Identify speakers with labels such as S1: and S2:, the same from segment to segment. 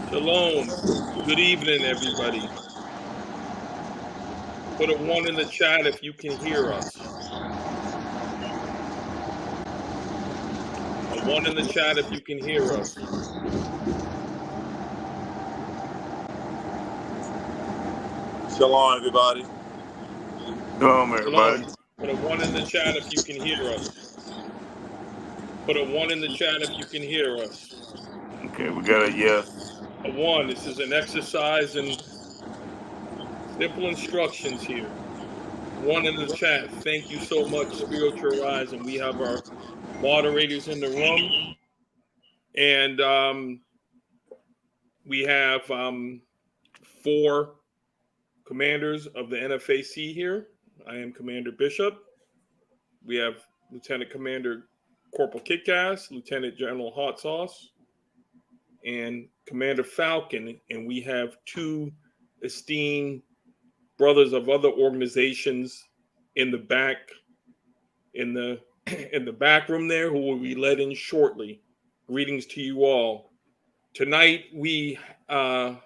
S1: Shalom. Good evening, everybody. Put a 1 in the chat if you can hear us. A 1 in the chat if you can hear us.
S2: Shalom, everybody.
S3: Shalom, everybody.
S1: Shalom. Put a 1 in the chat if you can hear us. Put a 1 in the chat if you can hear us.
S3: Okay, we got a yes.
S1: A 1. This is an exercise in simple instructions here. 1 in the chat. Thank you so much, Spiritual Rising. We have our moderators in the room. And we have 4 commanders of the NFAC here. I am Commander Bishop. We have Lieutenant Commander Corporal Kickass, Lieutenant General Hot Sauce, and Commander Falcon. And we have 2 esteemed brothers of other organizations in the back, in the back room there, who will be let in shortly. Greetings to you all. Tonight we are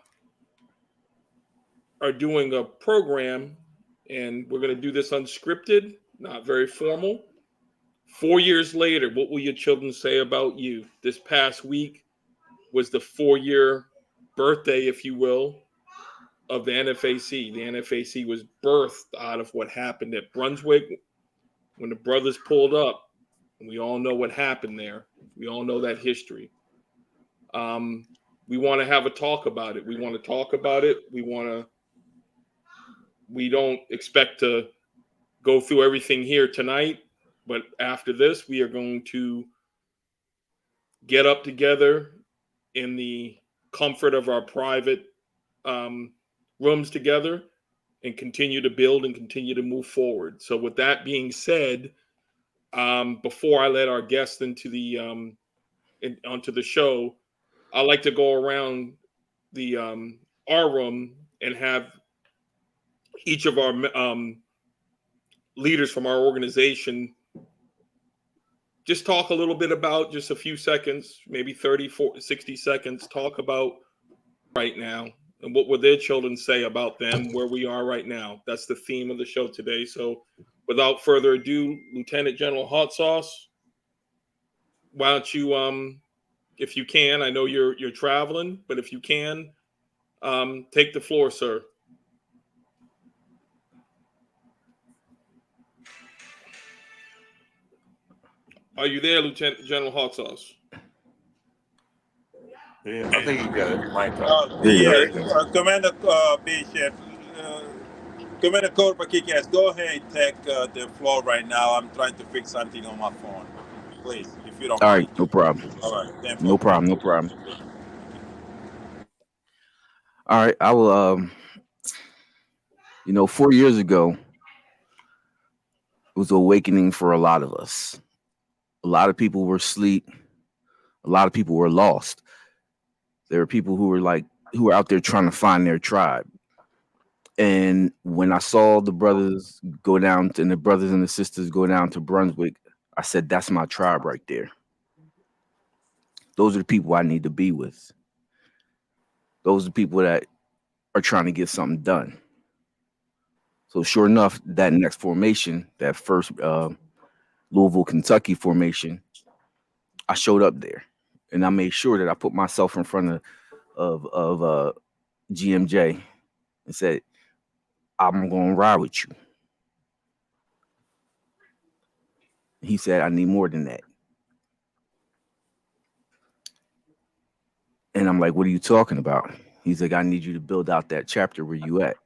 S1: doing a program, and we're going to do this unscripted, not very formal. 4 years later, what will your children say about you? This past week was the 4-year birthday, if you will, of the NFAC. The NFAC was birthed out of what happened at Brunswick when the brothers pulled up. And we all know what happened there. We all know that history. We want to have a talk about it. We want to talk about it. We don't expect to go through everything here tonight, but after this, we are going to get up together in the comfort of our private rooms together and continue to build and continue to move forward. So with that being said, before I let our guests into onto the show, I like to go around the our room and have each of our leaders from our organization just talk a little bit about, just a few seconds, maybe 30, 40, 60 seconds, talk about right now and what would their children say about them, where we are right now. That's the theme of the show today. So without further ado, Lieutenant General Hot Sauce, why don't you, if you can, I know you're traveling, but if you can, take the floor, sir. Are you there, Lieutenant General Hot Sauce?
S3: Yeah, I think you got it. Mic up.
S2: Commander Bishop, Commander Corporal Kickass, go ahead and take the floor right now. I'm trying to fix something on my phone. Please, if you don't mind.
S4: All right, no problem.
S2: All right, thank you.
S4: No problem, no problem. All right, I will, 4 years ago, it was an awakening for a lot of us. A lot of people were asleep. A lot of people were lost. There were people who were out there trying to find their tribe. And when I saw the brothers go down and the brothers and the sisters go down to Brunswick, I said, that's my tribe right there. Those are the people I need to be with. Those are the people that are trying to get something done. So sure enough, that next formation, that first Louisville, Kentucky formation, I showed up there, and I made sure that I put myself in front of GMJ and said, I'm going to ride with you. He said, I need more than that. And I'm like, what are you talking about? He's like, I need you to build out that chapter where you at.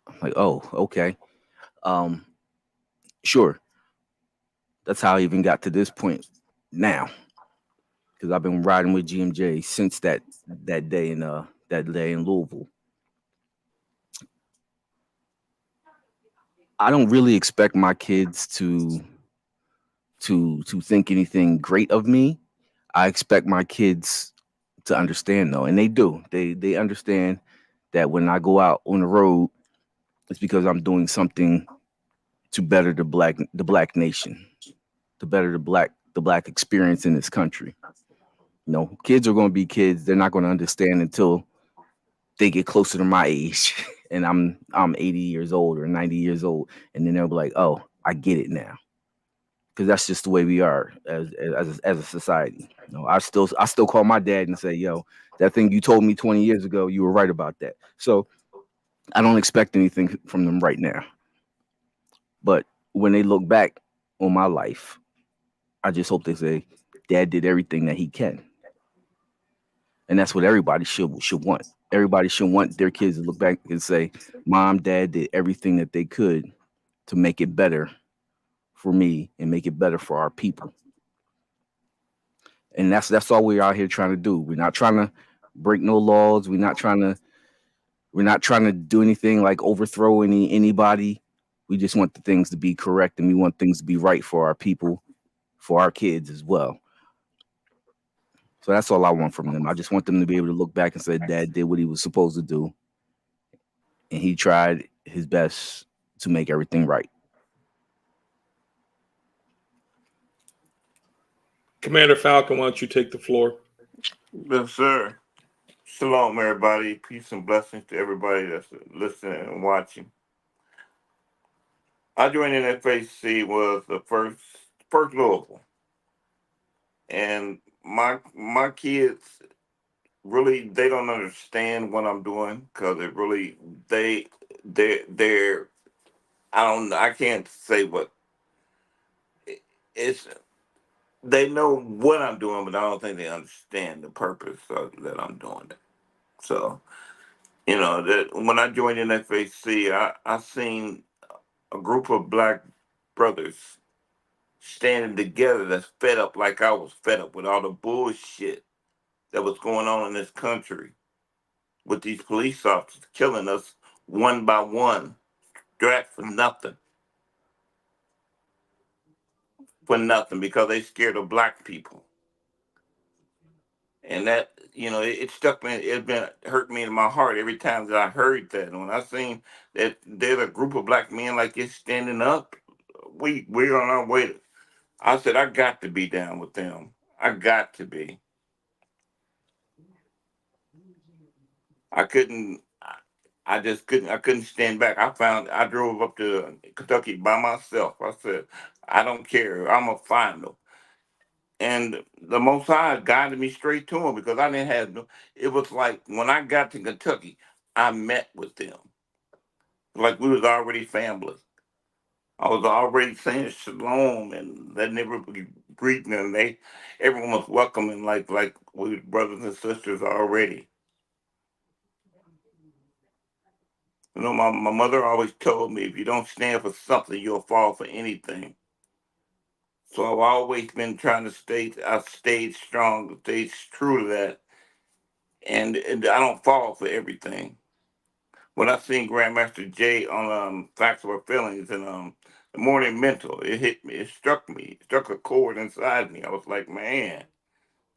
S4: I'm like, oh, okay. Sure. That's how I even got to this point now, because I've been riding with GMJ since that day in Louisville. I don't really expect my kids to think anything great of me. I expect my kids to understand, though, and they do. They understand that when I go out on the road, it's because I'm doing something to better the black nation, to better the black the Black experience in this country. You know, kids are going to be kids. They're not going to understand until they get closer to my age, and I'm 80 years old or 90 years old, and then they'll be like, "Oh, I get it now," because that's just the way we are as a society. You know, I still call my dad and say, "Yo, that thing you told me 20 years ago, you were right about that." So I don't expect anything from them right now, but when they look back on my life, I just hope they say, "Dad did everything that he can," and that's what everybody should want. Everybody should want their kids to look back and say, "Mom, Dad did everything that they could to make it better for me and make it better for our people." And that's all we're out here trying to do. We're not trying to break no laws. We're not trying to do anything like overthrow anybody. We just want the things to be correct, and we want things to be right for our people, for our kids as well. So that's all I want from them. I just want them to be able to look back and say, "Dad did what he was supposed to do, and he tried his best to make everything right."
S1: Commander Falcon, why don't you take the floor?
S3: Yes, sir. Shalom, everybody. Peace and blessings to everybody that's listening and watching. I joined NFAC was the first Louisville, and my kids really they don't understand what I'm doing because it really they're I can't say what it's they know what I'm doing, but I don't think they understand the purpose that I'm doing it. So that when I joined NFAC, I seen a group of black brothers standing together that's fed up like I was fed up with all the bullshit that was going on in this country with these police officers killing us one by one, strapped for nothing because they scared of black people. And that, it stuck me, it been hurt me in my heart every time that I heard that. And when I seen that there's a group of black men like this standing up, we're on our way. I said, I got to be down with them. I got to be. I couldn't. I just couldn't. I couldn't stand back. I drove up to Kentucky by myself. I said, I don't care. I'm gonna find them. And the Most High guided me straight to them because I didn't have no. It was like when I got to Kentucky, I met with them. Like we was already family. I was already saying shalom and letting everybody greeting them. Everyone was welcoming like we was brothers and sisters already. My mother always told me if you don't stand for something, you'll fall for anything. So I've always been trying to I stayed strong, stayed true to that, and I don't fall for everything. When I seen Grandmaster Jay on Facts of Our Feelings and the Morning Mental, it hit me, it struck me, it struck a chord inside me. I was like, man,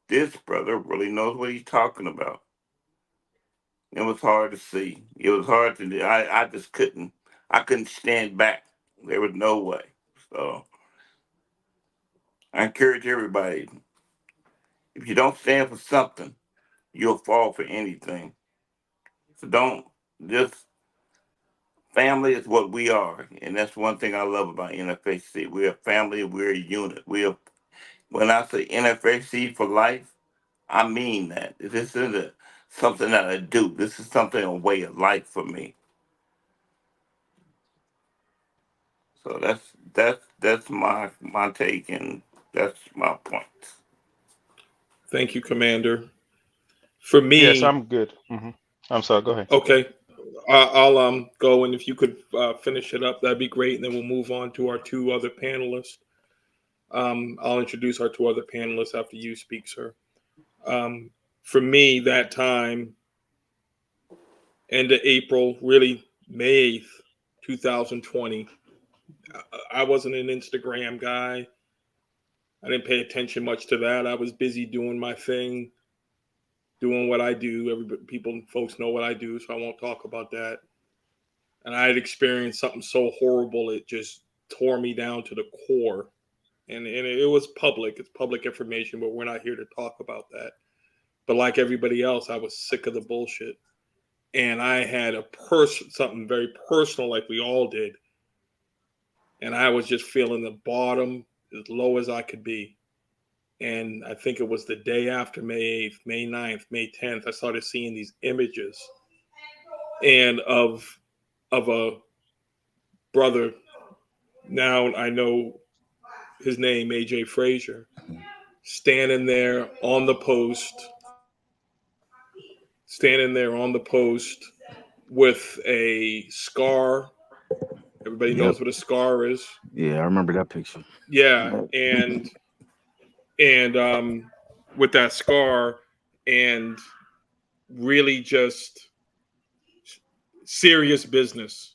S3: this brother really knows what he's talking about. It was hard to see. It was hard to do. I just couldn't. I couldn't stand back. There was no way. So I encourage everybody: if you don't stand for something, you'll fall for anything. So don't just. Family is what we are, and that's one thing I love about NFAC. We're a family. We're a unit. When I say NFAC for life, I mean that. This isn't something that I do. This is something a way of life for me. So that's my take, and that's my point.
S1: Thank you, Commander. For
S5: Yes,
S1: me,
S5: I'm good. I'm sorry. Go ahead.
S1: okay, I'll go, and if you could finish it up, that'd be great, and then we'll move on to our two other panelists. I'll introduce our two other panelists after you speak, sir. Um, for me, that time, end of April, really May 8th, 2020. I wasn't an Instagram guy. I didn't pay attention much to that. I was busy doing my thing, doing what I do. Folks know what I do, so I won't talk about that. And I had experienced something so horrible it just tore me down to the core. and it was public. It's public information, but we're not here to talk about that. But like everybody else, I was sick of the bullshit, and I had something very personal, like we all did, and I was just feeling the bottom as low as I could be. And I think it was the day after May 8th, May 9th, May 10th, I started seeing these images and of a brother. Now I know his name, AJ Frazier, standing there on the post, standing there on the post with a scar. Everybody
S4: Yep.
S1: knows what a scar is.
S4: Yeah, I remember that picture.
S1: Yeah, and with that scar, and really just serious business.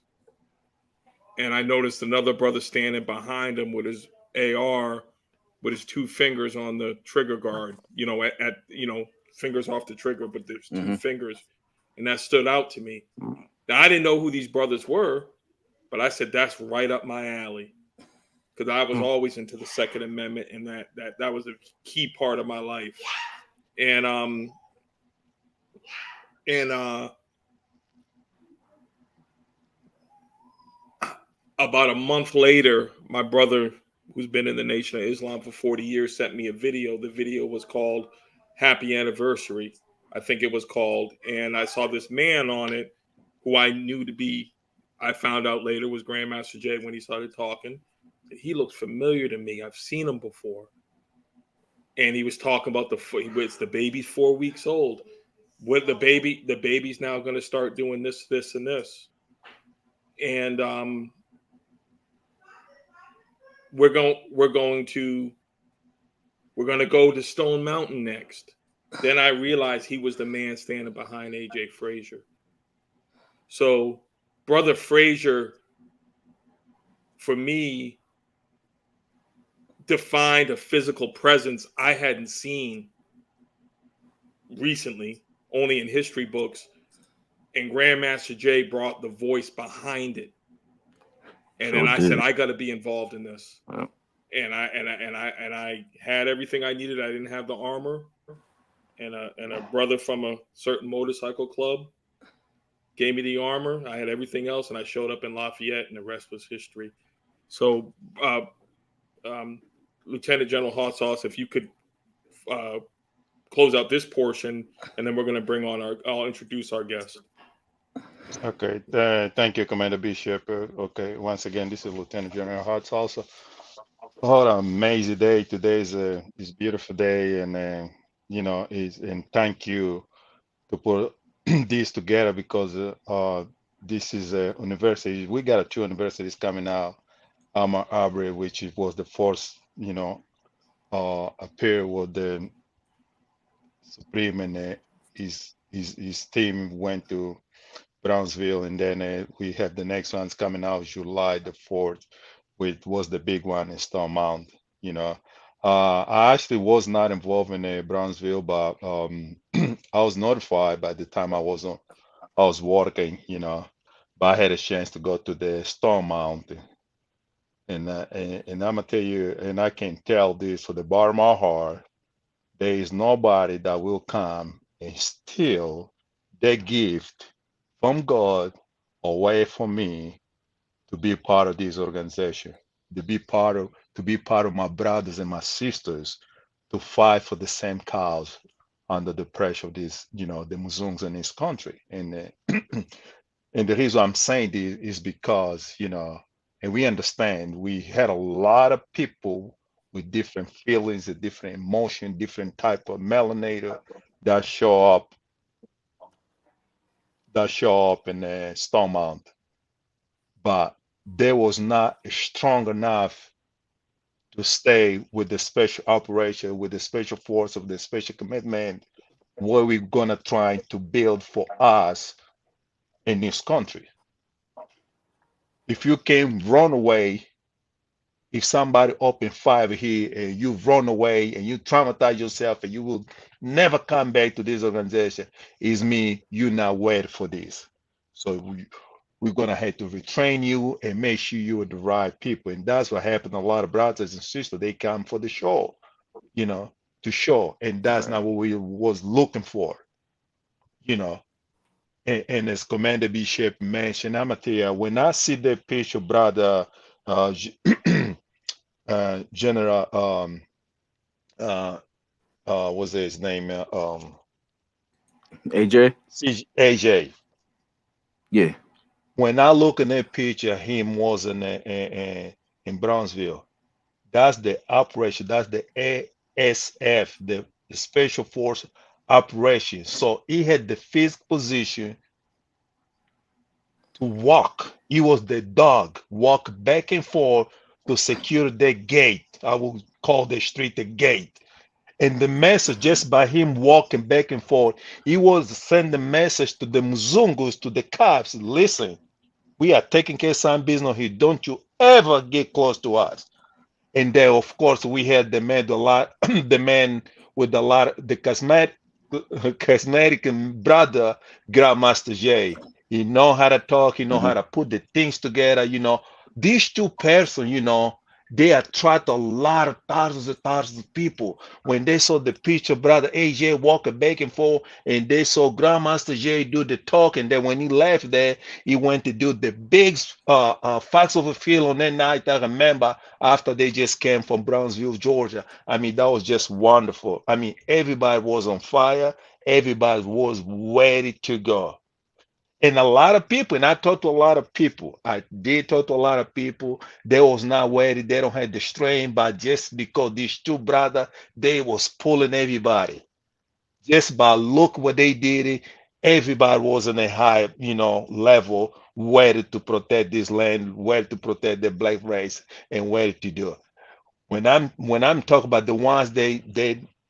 S1: And I noticed another brother standing behind him with his AR, with his two fingers on the trigger guard. Fingers off the trigger, but there's two fingers, and that stood out to me. Now I didn't know who these brothers were, but I said that's right up my alley, because I was always into the Second Amendment, and that was a key part of my life. And about a month later, my brother, who's been in the Nation of Islam for 40 years, sent me a video. The video was called Happy Anniversary, I think it was called. And I saw this man on it who I knew to be, I found out later, was Grandmaster Jay when he started talking. He looked familiar to me. I've seen him before. And he was talking about the baby's 4 weeks old. With the baby's now going to start doing this, this, and this. And we're going to go to Stone Mountain next. Then I realized he was the man standing behind AJ Frazier. So Brother Frazier, for me, defined a physical presence I hadn't seen recently, only in history books. And Grandmaster Jay brought the voice behind it. And then I said, I got to be involved in this.
S4: Wow.
S1: And I had everything I needed. I didn't have the armor, and a brother from a certain motorcycle club gave me the armor. I had everything else, and I showed up in Lafayette, and the rest was history. So, Lieutenant General Hot Sauce, if you could close out this portion, and then we're going to bring on I'll introduce our guest.
S5: Okay, thank you, Commander Bishop. Okay, once again, this is Lieutenant General Hart also. What an amazing day. Today is a beautiful day, and and thank you to put this together, because this is a university. We got two universities coming out. Alma Aubrey, which was the first, appear with the Supreme, and his team went to Brownsville, and then we have the next ones coming out July the 4th, which was the big one in Stone Mountain. I actually was not involved in Brownsville, but I was notified by the time I was working, but I had a chance to go to the Stone Mountain, and I'm gonna tell you, and I can tell this for the bar of my heart, there is nobody that will come and steal the gift from God away from me to be part of this organization, to be part of my brothers and my sisters, to fight for the same cause under the pressure of this, the Muslims in this country. And and the reason I'm saying this is because, and we understand we had a lot of people with different feelings, a different emotion, different type of melanator that show up in Stone Mountain, but they was not strong enough to stay with the special operation, with the special force of the special commitment, what we're gonna try to build for us in this country. If you can run away, if somebody open fire here and you run away and you traumatize yourself and you will never come back to this organization, is me, you're not ready for this. So we're gonna have to retrain you and make sure you're the right people. And that's what happened. A lot of brothers and sisters, they come for the show, you know, to show, and that's
S3: Right.
S5: not what we was looking for, you know. And as Commander Bishop mentioned, I'm gonna tell you, when I see that picture, brother, General, uh, what's his name?
S4: AJ.
S5: AJ.
S4: Yeah.
S5: When I look in that picture, him was in Brownsville. That's the operation. That's the ASF, the Special Force Operation. So he had the physical position to walk. He was the dog, walk back and forth to secure the gate. I will call the street the gate. And the message, just by him walking back and forth, he was sending the message to the Mzungus, to the cops. Listen, we are taking care of some business here. Don't you ever get close to us. And then, of course, we had the man, the man with a lot, the cosmetic brother, Grandmaster J. He know how to talk. He know
S4: Hmm.
S5: how to put the things together. You know, these two persons, you know, they attract a lot of thousands of people. When they saw the picture, brother AJ walking back and forth, and they saw Grandmaster J do the talk, and then when he left there, he went to do the big facts of the field on that night. I remember after they just came from Brownsville, Georgia. I mean, that was just wonderful. I mean, everybody was on fire. Everybody was ready to go. And a lot of people, and I talked to a lot of people. I did talk to a lot of people. They was not ready. They don't have the strength, but just because these two brothers, they was pulling everybody. Just by look what they did, everybody was in a high, you know, level, ready to protect this land, ready to protect the black race, and ready to do it. When I'm talking about the ones they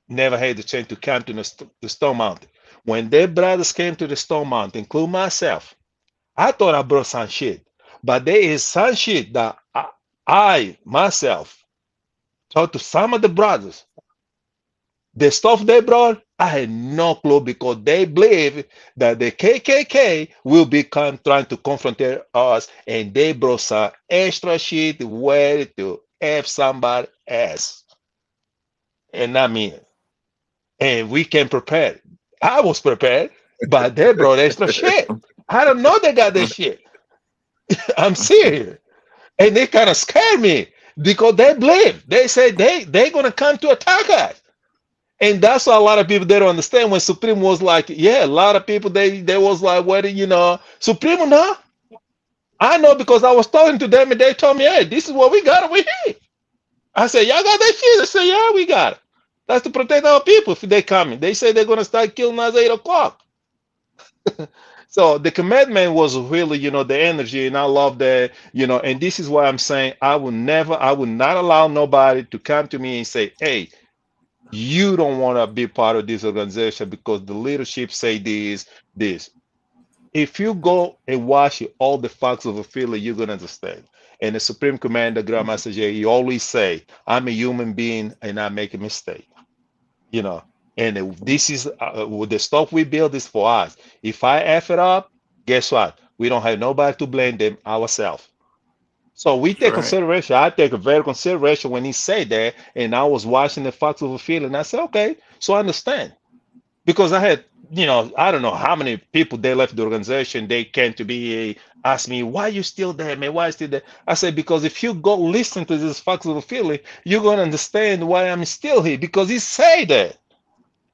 S5: never had the chance to come to the Stone Mountain. When their brothers came to the Stone Mountain, include myself, I thought I brought some shit, but there is some shit that I myself talked to some of the brothers. The stuff they brought, I had no clue because they believe that the KKK will be trying to confront us, and they brought some extra shit ready to F somebody else. And I mean, and we can prepare. I was prepared, but they brought extra shit. I don't know they got this shit. I'm serious. And they kind of scared me because they believe. They say they're gonna come to attack us. And that's what a lot of people they don't understand when Supreme was like, yeah, a lot of people they was like, what you know, Supreme no? I know because I was talking to them and they told me, hey, this is what we got over here. I said, y'all got that shit? They said, yeah, we got it. That's to protect our people if they coming. They say they're gonna start killing us 8 o'clock. So the commandment was really, you know, the energy, and I love that, you know, and this is why I'm saying I will not allow nobody to come to me and say, hey, you don't want to be part of this organization because the leadership say this. If you go and watch all the facts of a feeling, you're gonna understand. And the Supreme Commander, Grandmaster Jay, he always say, I'm a human being and I make a mistake, you know. And this is the stuff we build is for us. If I F it up, guess what? We don't have nobody to blame them ourselves. So we
S3: That's
S5: take
S3: right.
S5: consideration. I take a very consideration when he said that, and I was watching the facts of the field, and I said, okay, so I understand because I had, you know, I don't know how many people they left the organization. They came to be ask me, why you still there, man? Why you still there? I said because if you go listen to this facts of the field, you're gonna understand why I'm still here because he said that.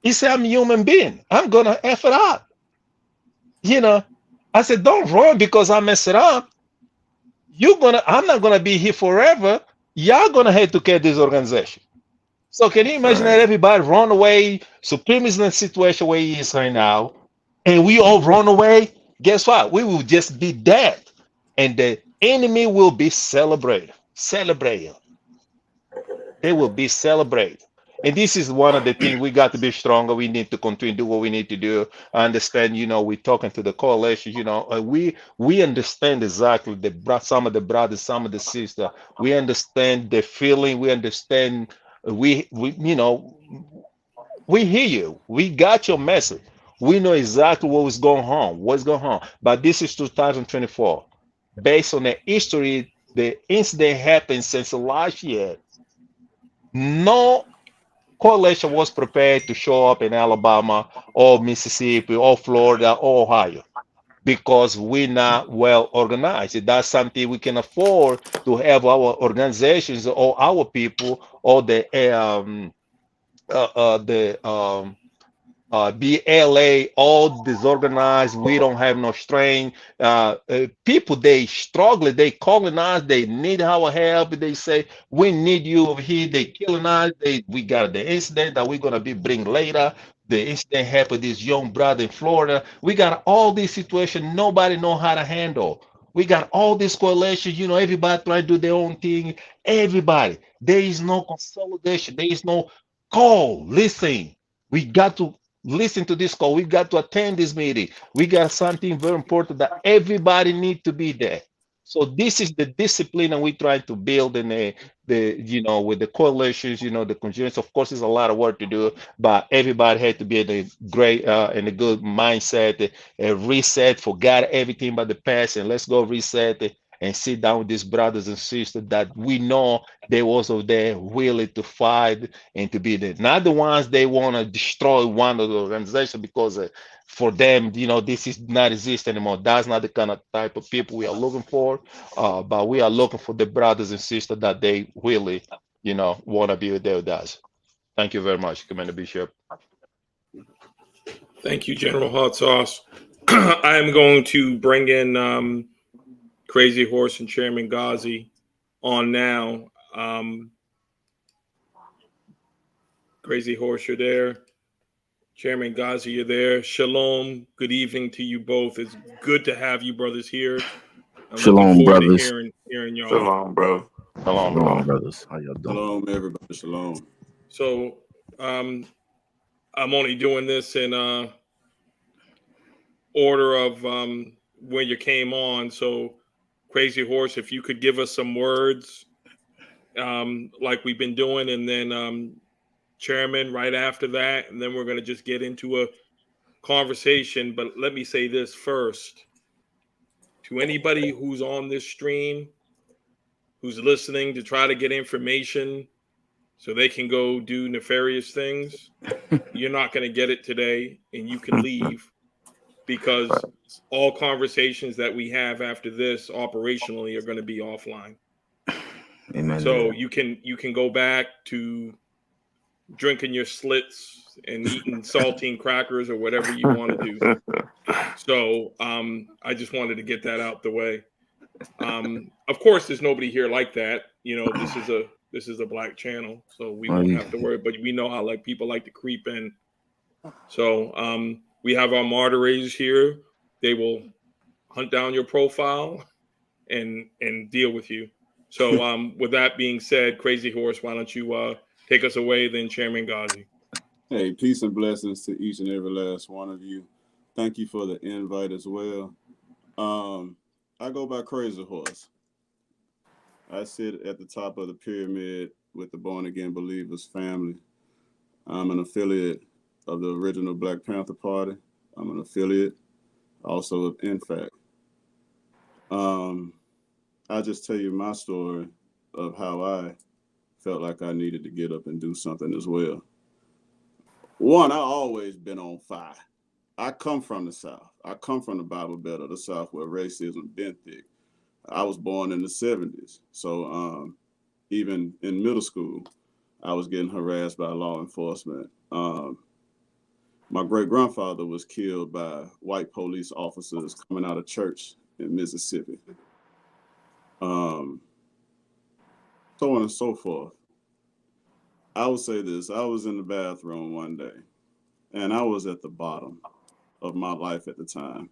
S5: He said I'm a human being. I'm gonna f it up, you know. I said don't run because I mess it up. I'm not gonna be here forever. Y'all gonna have to get this organization. So can you
S3: That's
S5: imagine that
S3: right.
S5: everybody run away? Supreme is in the situation where he is right now, and we all run away. Guess what? We will just be dead, and the enemy will be celebrating. They will be celebrated. And this is one of the things we got to be stronger. We need to continue to do what we need to do. I understand, you know, we're talking to the coalition, you know, we understand exactly some of the brothers, some of the sisters. We understand the feeling. We understand. We you know we hear you. We got your message. We know exactly what was going on. What's going on. But this is 2024. based on the history, the incident happened since last year. No coalition was prepared to show up in Alabama or Mississippi or Florida or Ohio because we're not well organized. That's something we can afford to have our organizations or our people or the BLA, all disorganized. We don't have no strength. People, they struggle. They calling us. They need our help. They say we need you over here. They killing us. We got the incident that we're gonna be bring later. The incident happened. This young brother in Florida. We got all these situations. Nobody know how to handle. We got all these coalitions. Everybody trying to do their own thing. Everybody. There is no consolidation. There is no call. Listen. We got to listen to this call. We got to attend this meeting. We got something very important that everybody need to be there. So this is the discipline that we try to build in with the coalitions, the conjunction. Of course, there's a lot of work to do, but everybody had to be in a great in a good mindset, a reset, forgot everything but the past, and let's go reset it and sit down with these brothers and sisters that we know they was over there willing to fight and to be there. Not the ones they want to destroy one of the organization because for them, this is not exist anymore. That's not the kind of type of people we are looking for. But we are looking for the brothers and sisters that they really, want to be there with us. Thank you very much, Commander Bishop.
S1: Thank you, General Hot Sauce. I am going to bring in Crazy Horse and Chairman Ghazi on now. Crazy Horse, you're there. Chairman Ghazi, you're there. Shalom. Good evening to you both. It's good to have you brothers here. I'm looking
S4: Shalom,
S1: forward to
S4: brothers.
S1: hearing y'all.
S3: So long, bro.
S5: Shalom, bro.
S4: Shalom, brothers. How y'all doing?
S6: Shalom, everybody. Shalom.
S1: So I'm only doing this in order of when you came on. So Crazy Horse, if you could give us some words like we've been doing, and then Chairman right after that, and then we're going to just get into a conversation. But let me say this first. To anybody who's on this stream, who's listening to try to get information so they can go do nefarious things, you're not going to get it today, and you can leave, because all conversations that we have after this operationally are going to be offline.
S4: Amen.
S1: So you can go back to drinking your slits and eating saltine crackers or whatever you want to do. So I just wanted to get that out the way. Of course, there's nobody here like that. This is a black channel, so we won't have to worry. But we know how people like to creep in. So we have our moderators here. They will hunt down your profile and deal with you. So with that being said, Crazy Horse, why don't you take us away, then Chairman Ghazi.
S6: Hey, peace and blessings to each and every last one of you. Thank you for the invite as well. I go by Crazy Horse. I sit at the top of the pyramid with the Born Again Believers family. I'm an affiliate of the original Black Panther Party. I'm an affiliate also of INFAC. I'll just tell you my story of how I felt like I needed to get up and do something as well. One, I always been on fire. I come from the South. I come from the Bible Belt of the South where racism been thick. I was born in the 70s. So even in middle school, I was getting harassed by law enforcement. My great-grandfather was killed by white police officers coming out of church in Mississippi. So on and so forth. I will say this. I was in the bathroom one day, and I was at the bottom of my life at the time,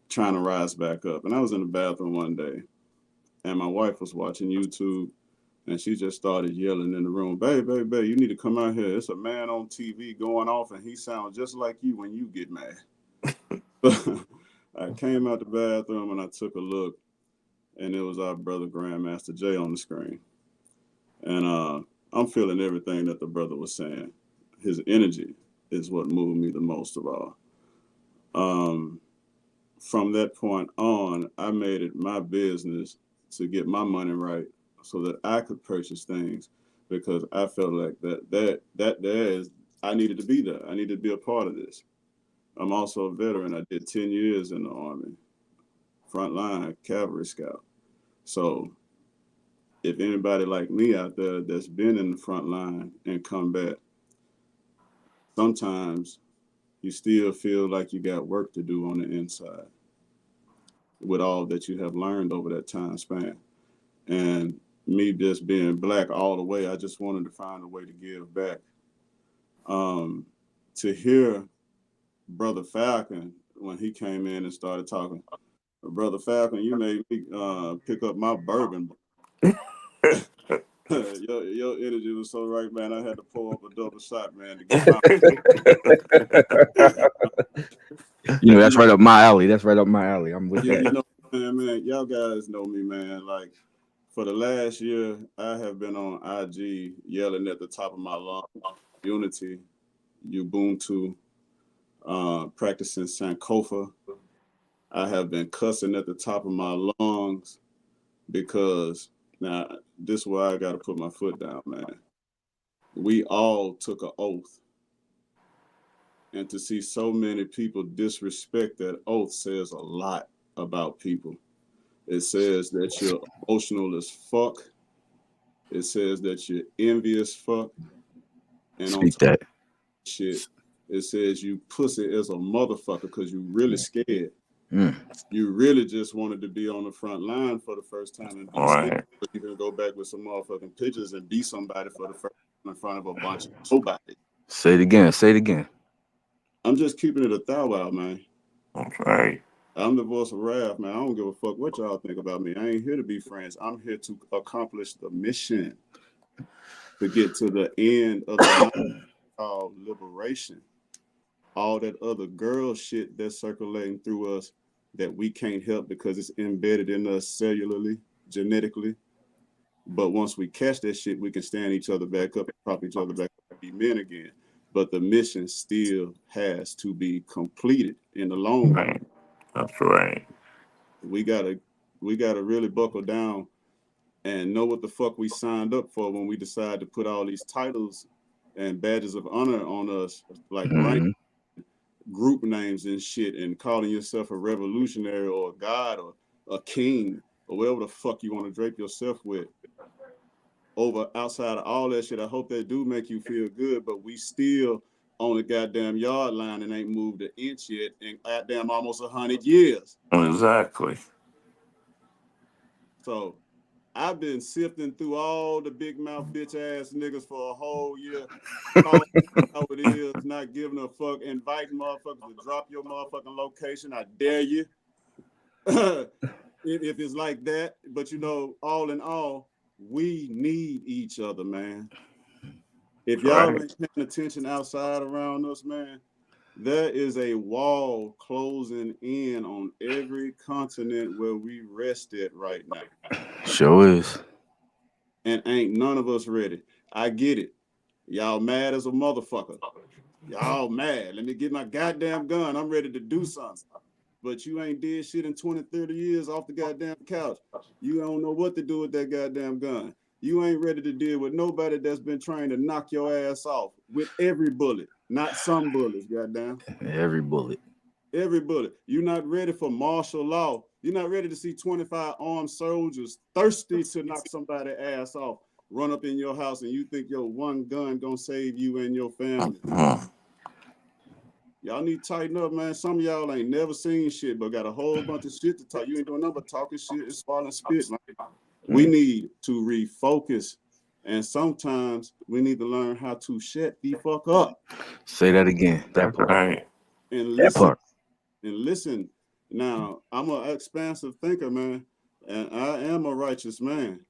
S6: trying to rise back up. And I was in the bathroom one day, and my wife was watching YouTube, and she just started yelling in the room, babe, you need to come out here. It's a man on TV going off, and he sounds just like you when you get mad. I came out the bathroom, and I took a look, and it was our brother Grandmaster Jay on the screen. And I'm feeling everything that the brother was saying. His energy is what moved me the most of all. from that point on, I made it my business to get my money right so that I could purchase things because I felt like I needed to be there. I needed to be a part of this. I'm also a veteran. I did 10 years in the Army, frontline cavalry scout. So if anybody like me out there that's been in the front line in combat, sometimes you still feel like you got work to do on the inside with all that you have learned over that time span. And me just being black all the way, I just wanted to find a way to give back. To hear Brother Falcon when he came in and started talking, Brother Falcon, you made me pick up my bourbon. your energy was so right, man. I had to pour up a double shot, man, to get my.
S4: That's right up my alley. That's right up my alley. I'm with that.
S6: You know, man, y'all guys know me, man. Like for the last year, I have been on IG yelling at the top of my lungs, unity, Ubuntu, practicing Sankofa. I have been cussing at the top of my lungs because now this is where I got to put my foot down, man. We all took an oath. And to see so many people disrespect that oath says a lot about people. It says that you're emotional as fuck. It says that you're envious fuck. And on top
S4: that
S6: of shit, it says you pussy as a motherfucker because you really scared. You really just wanted to be on the front line for the first time and be scared. But you can go back with some motherfucking pictures and be somebody for the first time in front of a bunch of nobody.
S4: Say it again. Say it again.
S6: I'm just keeping it a thou out, man.
S3: That's right.
S6: I'm the voice of wrath, man. I don't give a fuck what y'all think about me. I ain't here to be friends. I'm here to accomplish the mission to get to the end of the line called liberation. All that other girl shit that's circulating through us that we can't help because it's embedded in us cellularly, genetically. But once we catch that shit, we can stand each other back up and prop each other back up and be men again. But the mission still has to be completed in the long run.
S3: That's right.
S6: We gotta really buckle down and know what the fuck we signed up for when we decide to put all these titles and badges of honor on us, like rank, group names and shit, and calling yourself a revolutionary or a god or a king or whatever the fuck you want to drape yourself with. Over outside of all that shit, I hope that do make you feel good, but we still on the goddamn yard line and ain't moved an inch yet in goddamn almost 100 years.
S3: Exactly.
S6: So I've been sifting through all the big mouth bitch ass niggas for a whole year, calling how it is, not giving a fuck, inviting motherfuckers to drop your motherfucking location. I dare you. If it's like that, but you know, all in all, we need each other, man. If y'all ain't paying attention outside around us, man, there is a wall closing in on every continent where we rest at right now.
S4: Sure is.
S6: And ain't none of us ready. I get it. Y'all mad as a motherfucker. Y'all mad. Let me get my goddamn gun. I'm ready to do something. But you ain't did shit in 20, 30 years off the goddamn couch. You don't know what to do with that goddamn gun. You ain't ready to deal with nobody that's been trying to knock your ass off with every bullet, not some bullets, goddamn.
S4: Every bullet.
S6: Every bullet. You're not ready for martial law. You're not ready to see 25 armed soldiers thirsty to knock somebody's ass off, run up in your house, and you think your one gun gonna save you and your family. Y'all need to tighten up, man. Some of y'all ain't never seen shit, but got a whole bunch of shit to talk. You ain't doing nothing but talking shit and swallowing spit. Man. We need to refocus. And sometimes we need to learn how to shut the fuck up.
S4: Say that again. That part.
S3: Right.
S6: And
S4: That
S6: listen.
S4: part.
S6: And listen. Now, I'm an expansive thinker, man. And I am a righteous man.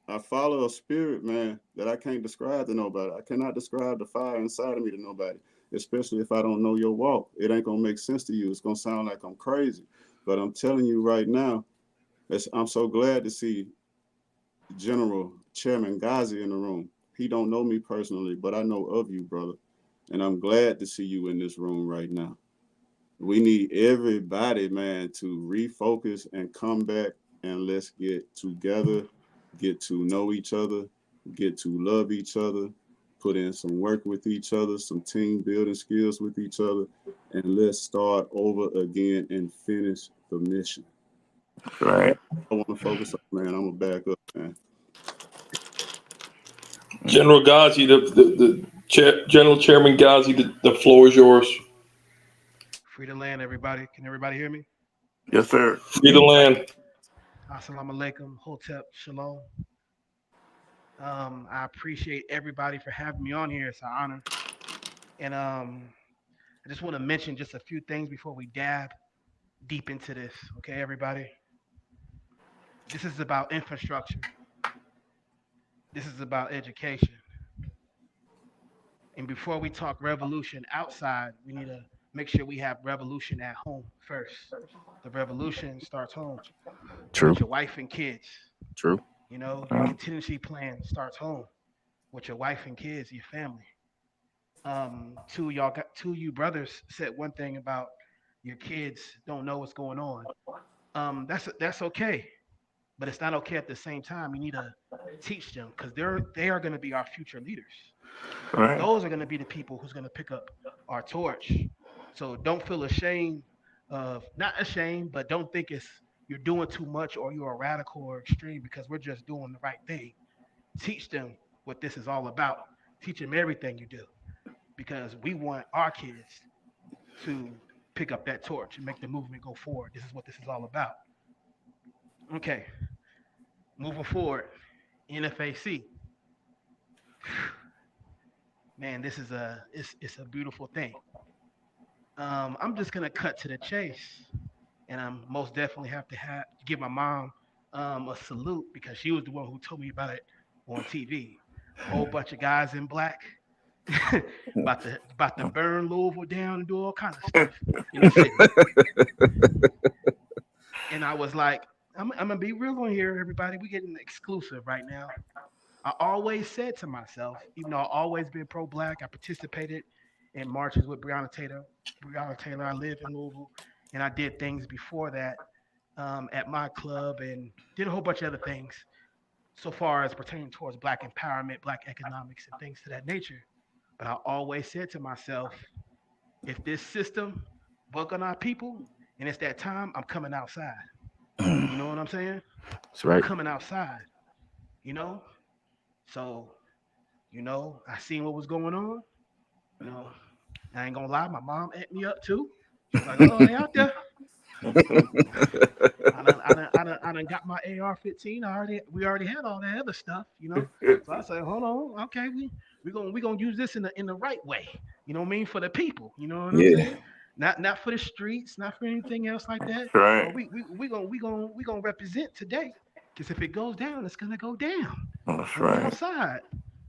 S6: I follow a spirit, man, that I can't describe to nobody. I cannot describe the fire inside of me to nobody, especially if I don't know your walk. It ain't going to make sense to you. It's going to sound like I'm crazy. But I'm telling you right now, I'm so glad to see General Chairman Ghazi in the room. He don't know me personally, but I know of you, brother. And I'm glad to see you in this room right now. We need everybody, man, to refocus and come back and let's get together, get to know each other, get to love each other, put in some work with each other, some team building skills with each other, and let's start over again and finish the mission.
S3: Right.
S6: I want to focus on, man. I'm gonna back up, man.
S1: General Ghazi, General Chairman Ghazi, the floor is yours.
S7: Free to land, everybody. Can everybody hear me?
S3: Yes, sir.
S1: Free the land.
S7: Assalamu alaikum, hotep, shalom. I appreciate everybody for having me on here. It's an honor. And I just want to mention just a few things before we dab deep into this. Okay, everybody? This is about infrastructure. This is about education. And before we talk revolution outside, we need to make sure we have revolution at home first. The revolution starts home
S4: True.
S7: with your wife and kids.
S4: True.
S7: You know, your contingency plan starts home with your wife and kids, your family. Two of you brothers said one thing about your kids don't know what's going on. That's okay, but it's not okay at the same time. You need to teach them because they are going to be our future leaders.
S3: Right.
S7: Those are going to be the people who's going to pick up our torch. So don't feel ashamed of not ashamed, but don't think it's you're doing too much or you're a radical or extreme because we're just doing the right thing. Teach them what this is all about. Teach them everything you do because we want our kids to pick up that torch and make the movement go forward. This is what this is all about. Okay, moving forward, NFAC. Man, this is it's a beautiful thing. I'm just gonna cut to the chase, and I'm most definitely have to give my mom a salute because she was the one who told me about it on TV. Whole bunch of guys in black about to burn Louisville down and do all kinds of stuff in the city. And I was like, I'm gonna be real on here, everybody. We getting exclusive right now. I always said to myself, even though I always been pro-black, I participated in marches with Breonna Taylor. Breonna Taylor, I live in Louisville, and I did things before that at my club and did a whole bunch of other things so far as pertaining towards black empowerment, black economics, and things to that nature. But I always said to myself, if this system buck on our people and it's that time, I'm coming outside. You know what I'm saying?
S4: That's right.
S7: I'm coming outside, you know? So, I seen what was going on. You know, I ain't gonna lie, my mom ate me up too. She was like, "Oh, they out there." I done got my AR-15. We already had all that other stuff, you know. So I said, "Hold on, okay, we gonna use this in the right way. You know what I mean for the people. You know what I'm
S4: Yeah.
S7: saying? Not for the streets, not for anything else like that.
S3: That's right.
S7: But we gonna represent today. Because if it goes down, it's gonna go down.
S3: That's
S7: And we
S3: right.
S7: outside.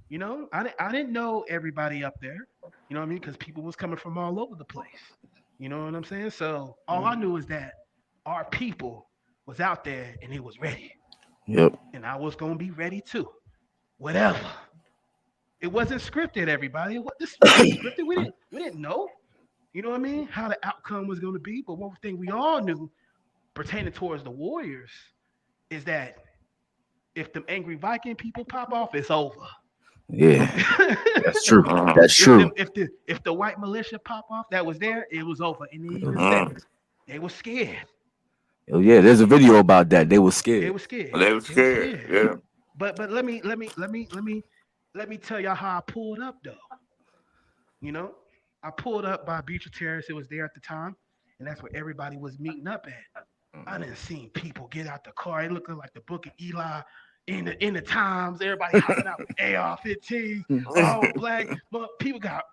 S7: You know, I didn't know everybody up there. You know what I mean? Because people was coming from all over the place. You know what I'm saying? So all I knew is that our people was out there and it was ready,
S4: Yep.
S7: and I was gonna be ready too. Whatever. It wasn't scripted, everybody. This wasn't scripted. We didn't know. You know what I mean? How the outcome was gonna be. But one thing we all knew pertaining towards the Warriors is that if them angry Viking people pop off, it's over.
S4: Yeah. That's true.
S3: Uh-huh.
S4: That's true.
S7: If the white militia pop off that was there, it was over. And they even said
S3: Uh-huh.
S7: it. They were scared.
S4: Oh yeah, there's a video about that. They were
S7: They
S4: scared.
S7: were scared.
S3: They were
S7: They were
S3: scared.
S7: scared.
S3: Yeah.
S7: But let me tell y'all how I pulled up though. You know, I pulled up by Beecher Terrace. It was there at the time, and that's where everybody was meeting up at. I didn't see people get out the car. It looked like the Book of Eli in the Times. Everybody hopping out with AR-15, all black. But people got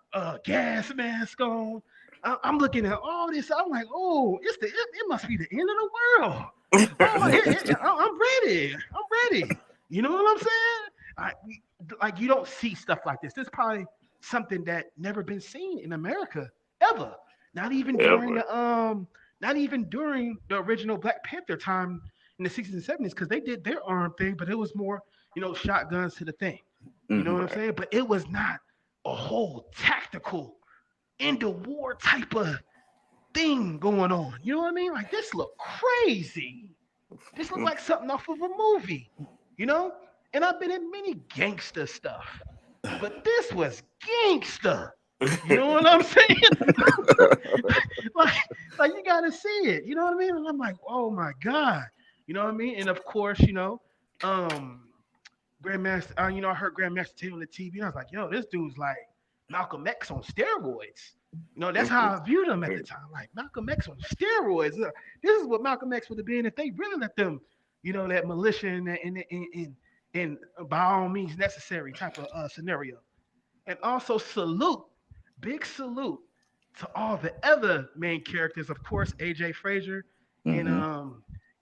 S7: gas mask on. I'm looking at all this. I'm like, oh, it must be the end of the world. Oh, I'm ready. I'm ready. You know what I'm saying? Like you don't see stuff like this. This is probably something that never been seen in America ever. Not even during
S3: Ever.
S7: not even during the original Black Panther time in the 60s and 70s, because they did their arm thing, but it was more, shotguns to the thing. You know
S4: Mhm.
S7: what I'm
S3: Right.
S7: saying? But it was not a whole tactical end of war type of thing going on. You know what I mean? Like this look crazy. This looked like something off of a movie, you know? And I've been in many gangster stuff, but this was gangster. You know what I'm saying? like, like you gotta see it. You know what I mean? And I'm like, oh my god. You know what I mean? And of course, um, Grandmaster. I heard Grandmaster Tay on the TV. And I was like, yo, this dude's like Malcolm X on steroids. That's how I viewed him at the time. Like Malcolm X on steroids. This is what Malcolm X would have been if they really let them, that militia and by all means necessary type of scenario. And also big salute to all the other main characters. Of course, AJ Frazier and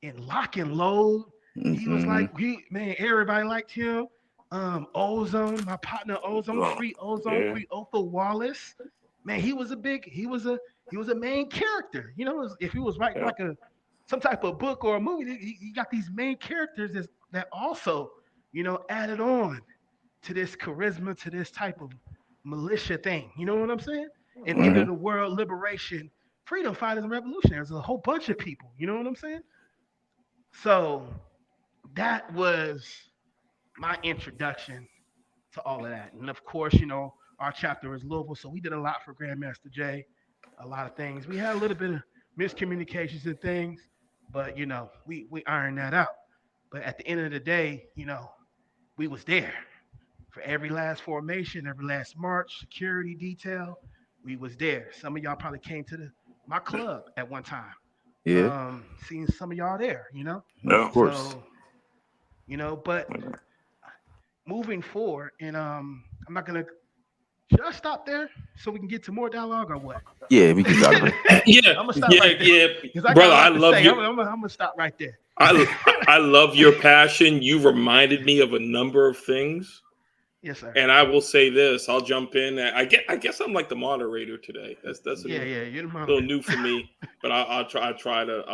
S7: in Lock and Load. He was like everybody liked him. Ozone, my partner Ozone, Free Ozone, Free Otho Wallace. Man, he was a main character. If he was writing like some type of book or a movie, he got these main characters that also, added on to this charisma, to this type of militia thing. You know what I'm saying? And end of the world, liberation, freedom fighters, and revolutionaries. There's a whole bunch of people. You know what I'm saying? So that was my introduction to all of that. And of course, our chapter is Louisville, so we did a lot for Grandmaster Jay, a lot of things. We had a little bit of miscommunications and things, but we ironed that out. But at the end of the day, we was there for every last formation, every last march, security detail. We was there. Some of y'all probably came to my club at one time.
S4: Yeah.
S7: Seeing some of y'all there,
S4: Of course.
S7: So, but moving forward, and I'm not gonna. Should I stop there so we can get to more dialogue or what?
S4: Yeah, we can stop it.
S1: Yeah,
S7: I'm gonna stop right there.
S1: brother. I love you.
S7: I'm gonna stop right there.
S1: I love your passion. You reminded me of a number of things.
S7: Yes, sir.
S1: And I will say this. I'll jump in. I guess I'm like the moderator today. That's
S7: you're the moderator.
S1: A little new for me. But I'll try to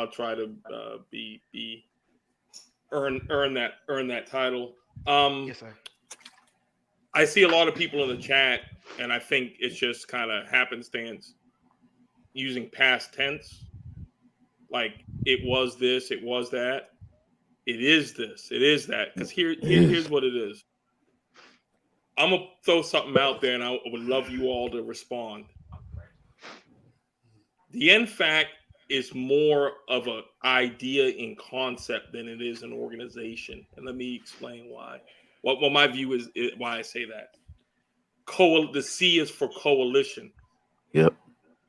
S1: earn that title.
S7: Yes, sir.
S1: I see a lot of people in the chat, and I think it's just kind of happenstance using past tense. Like it was this, it was that, it is this, it is that. Because here's what it is. I'm gonna throw something out there, and I would love you all to respond. The end fact is more of an idea in concept than it is an organization, and let me explain why. What my view is why I say that. The C is for coalition.
S4: Yep.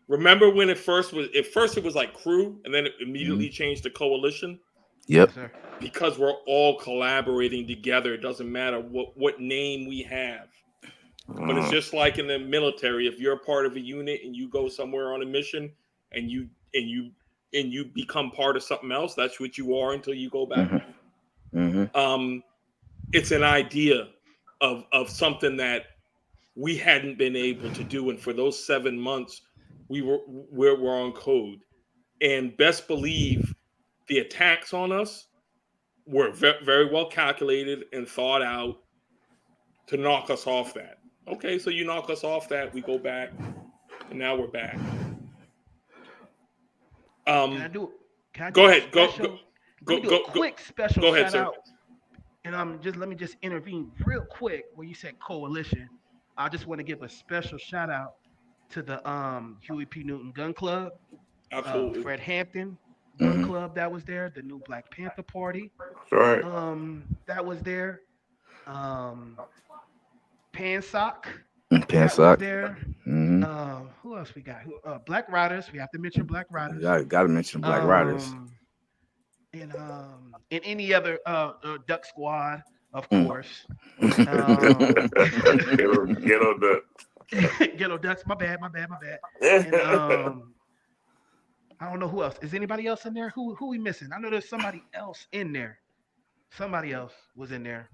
S1: Remember when it was like crew, and then it immediately changed to coalition?
S4: Yep.
S7: Yes,
S1: because we're all collaborating together. It doesn't matter what name we have. But it's just like in the military. If you're a part of a unit and you go somewhere on a mission and you become part of something else, that's what you are until you go back. It's an idea of something that we hadn't been able to do. And for those 7 months, we're on code. And best believe the attacks on us were very well calculated and thought out to knock us off that. Okay, so you knock us off that, we go back, and now we're back.
S7: Can I do
S1: go ahead.
S7: Go quick special
S1: go ahead,
S7: shout
S1: sir.
S7: out. And let me just intervene real quick where you said coalition. I just want to give a special shout out to the Huey P. Newton Gun Club.
S1: Absolutely.
S7: Fred Hampton Gun Club that was there. The new Black Panther Party.
S3: Right.
S7: That was there. Pansock.
S4: Pansock.
S7: There. Who else we got? Black Riders. We have to mention Black Riders.
S4: Got to mention Black Riders.
S7: And any other Duck Squad, of course.
S3: Ghetto Ducks.
S7: Ghetto Ducks. My bad. And, I don't know who else. Is anybody else in there? Who we missing? I know there's somebody else in there. Somebody else was in there.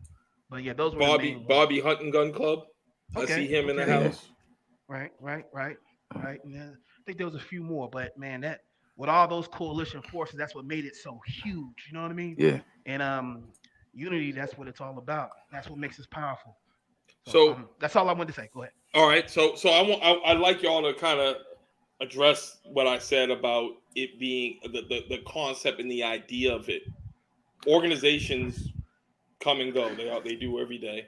S7: But yeah, those were
S1: Bobby Hunting Gun Club. Okay, I see him in the house.
S7: Right. And I think there was a few more, but man, that with all those coalition forces, that's what made it so huge. You know what I mean?
S4: Yeah.
S7: And unity, that's what it's all about. That's what makes us powerful.
S1: So
S7: that's all I wanted to say. Go ahead.
S1: All right. So I like y'all to kind of address what I said about it being the concept and the idea of it. Organizations come and go; they do every day,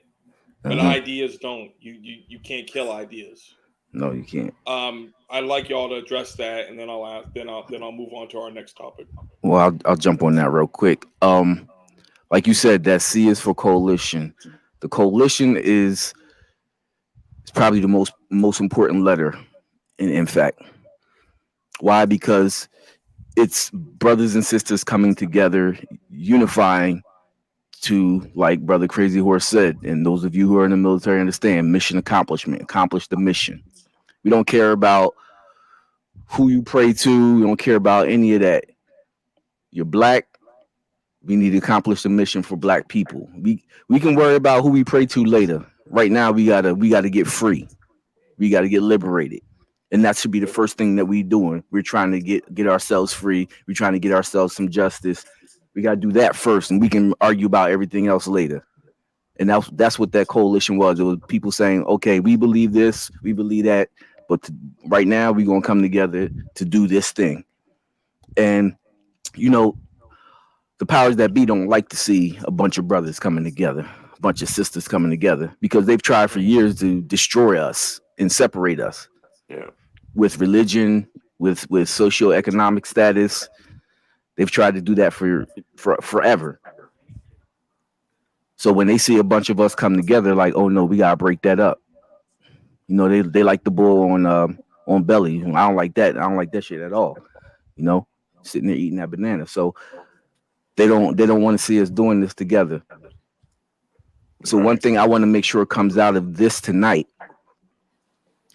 S1: but
S4: Uh-huh.
S1: ideas don't. You can't kill ideas.
S4: No, you can't.
S1: I'd like y'all to address that, and then I'll ask, then I'll move on to our next topic.
S4: Well, I'll jump on that real quick. Like you said, that C is for coalition. The coalition is probably the most important letter. In fact, why? Because it's brothers and sisters coming together, unifying to, like Brother Crazy Horse said, and those of you who are in the military understand mission accomplishment, accomplish the mission. We don't care about who you pray to, we don't care about any of that. You're black, we need to accomplish the mission for black people. We can worry about who we pray to later. Right now we gotta get free. We gotta get liberated. And that should be the first thing that we doing. We're trying to get ourselves free. We're trying to get ourselves some justice. We gotta do that first, and we can argue about everything else later. And that's what that coalition was. It was people saying, okay, we believe this, we believe that, but right now we're gonna come together to do this thing. And you know, the powers that be don't like to see a bunch of brothers coming together, a bunch of sisters coming together, because they've tried for years to destroy us and separate us
S3: Yeah.
S4: with religion, with socioeconomic status. They've tried to do that for forever. So when they see a bunch of us come together, like, oh no, we gotta break that up. They like the bull on belly. I don't like that. I don't like that shit at all. You know, sitting there eating that banana. So they don't want to see us doing this together. So one
S3: Right.
S4: thing I want to make sure comes out of this tonight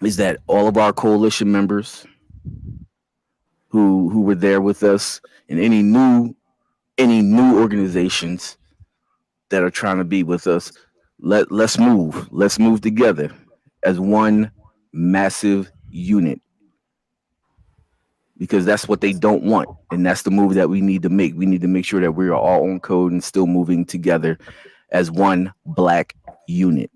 S4: is that all of our coalition members who were there with us, and any new organizations that are trying to be with us, let's move together as one massive unit, because that's what they don't want, and that's the move that we need to make. We need to make sure that we are all on code and still moving together as one black unit.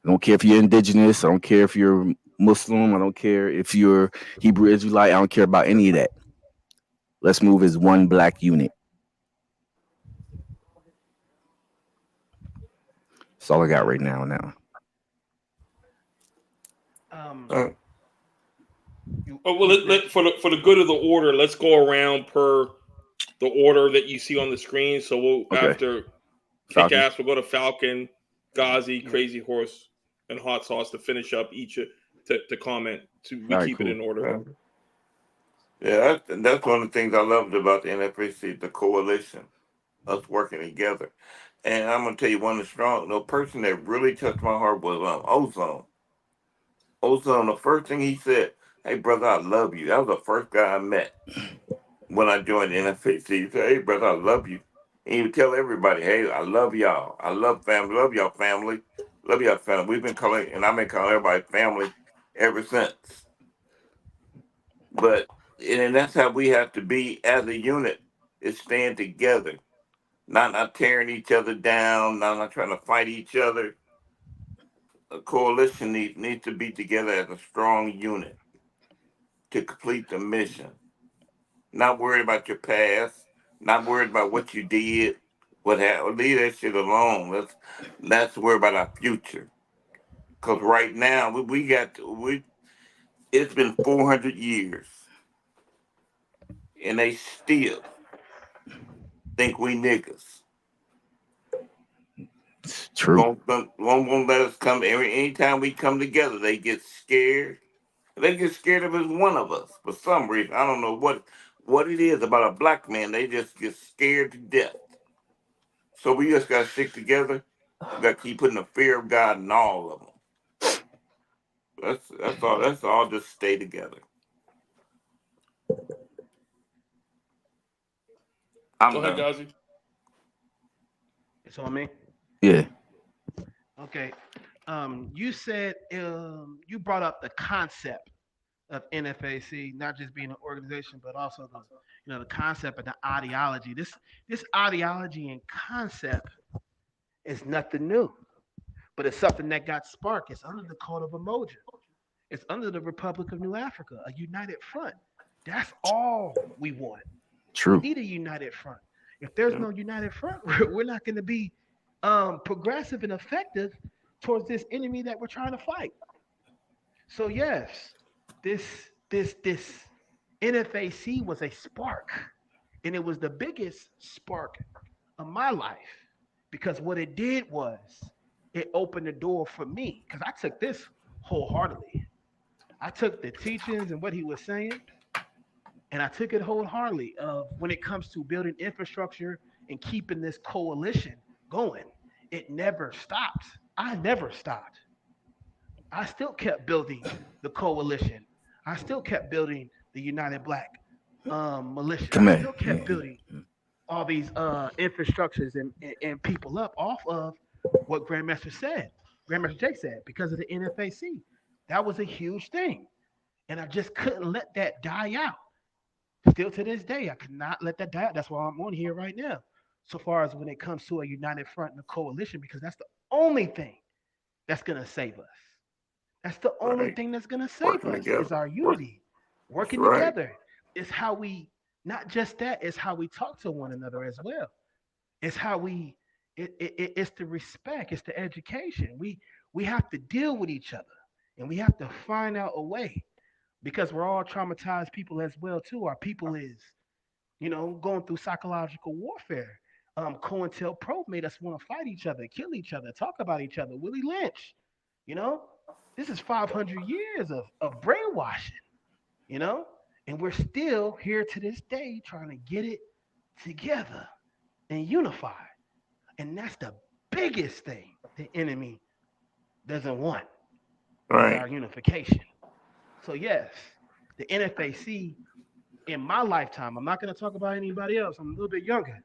S4: I don't care if you're indigenous, I don't care if you're Muslim, I don't care if you're Hebrew Israelite, I don't care about any of that. Let's move as one black unit. That's all I got right now.
S7: Um,
S3: Uh,
S1: Oh well,
S7: you
S1: for the good of the order, let's go around per the order that you see on the screen. So we'll
S4: Okay.
S1: after kick
S4: Falcon.
S1: ass, we'll go to Falcon, Ghazi,
S7: yeah.
S1: Crazy Horse, and Hot Sauce to finish up each to comment. To we
S4: All right,
S1: keep it
S4: cool.
S1: in order.
S3: uh, yeah, that's one of the things I loved about the NFAC, the coalition, us working together. And I'm gonna tell you one of the person that really touched my heart was Ozone. Ozone, the first thing he said, "Hey brother, I love you." That was the first guy I met when I joined the NFAC. He said, "Hey brother, I love you." And he would tell everybody, "Hey, I love y'all. I love family. Love y'all family. Love y'all family." We've been calling, and I've been calling everybody family ever since. But and that's how we have to be as a unit: is stand together, not tearing each other down, not trying to fight each other. A coalition needs to be together as a strong unit to complete the mission. Not worried about your past, not worried about what you did, what happened. Leave that shit alone. Let's worry about our future. Cause right now we got we it's been 400 years, and they still think we niggas.
S4: It's true.
S3: Won't let us come. Anytime we come together, they get scared. They get scared of us, one of us, for some reason. I don't know what it is about a black man. They just get scared to death. So we just gotta stick together. We gotta keep putting the fear of God in all of them. That's all. That's all. Just stay together.
S1: Go
S3: I'm
S1: ahead,
S3: done.
S1: Ghazi.
S7: It's on me.
S4: Yeah.
S7: Okay. You said you brought up the concept of NFAC, not just being an organization, but also the concept and the ideology. This ideology and concept is nothing new, but it's something that got sparked. It's under the code of emotion. It's under the Republic of New Africa, a united front. That's all we want. We
S4: True.
S7: need a united front. If there's
S3: Yeah.
S7: no united front, we're not going to be progressive and effective towards this enemy that we're trying to fight. So yes, this this NFAC was a spark, and it was the biggest spark of my life because what it did was it opened the door for me because I took this wholeheartedly. I took the teachings and what he was saying, and I took it wholeheartedly. Of when it comes to building infrastructure and keeping this coalition going, it never stopped. I never stopped. I still kept building the coalition. I still kept building the United Black Militia. I
S4: Command.
S7: still kept building all these infrastructures and people up off of what Grandmaster Jake said, because of the NFAC. That was a huge thing. And I just couldn't let that die out. Still to this day, I could not let that die out. That's why I'm on here right now. So far as when it comes to a united front and a coalition, because that's the only thing that's going to save us. That's the only
S3: Right.
S7: thing that's going to save
S3: Working
S7: us is
S3: together.
S7: our
S3: Work.
S7: unity,
S3: That's
S7: working
S3: right.
S7: together. It's how we, not just that, it's how we talk to one another as well. It's how we, it's the respect, it's the education. We have to deal with each other and we have to find out a way because we're all traumatized people as well too. Our people is, going through psychological warfare. COINTELPRO made us want to fight each other, kill each other, talk about each other. Willie Lynch, you know, this is 500 years of brainwashing, you know, and we're still here to this day trying to get it together and unify. And that's the biggest thing the enemy doesn't want is our
S3: Right.
S7: unification. So yes, the NFAC in my lifetime, I'm not going to talk about anybody else. I'm a little bit younger,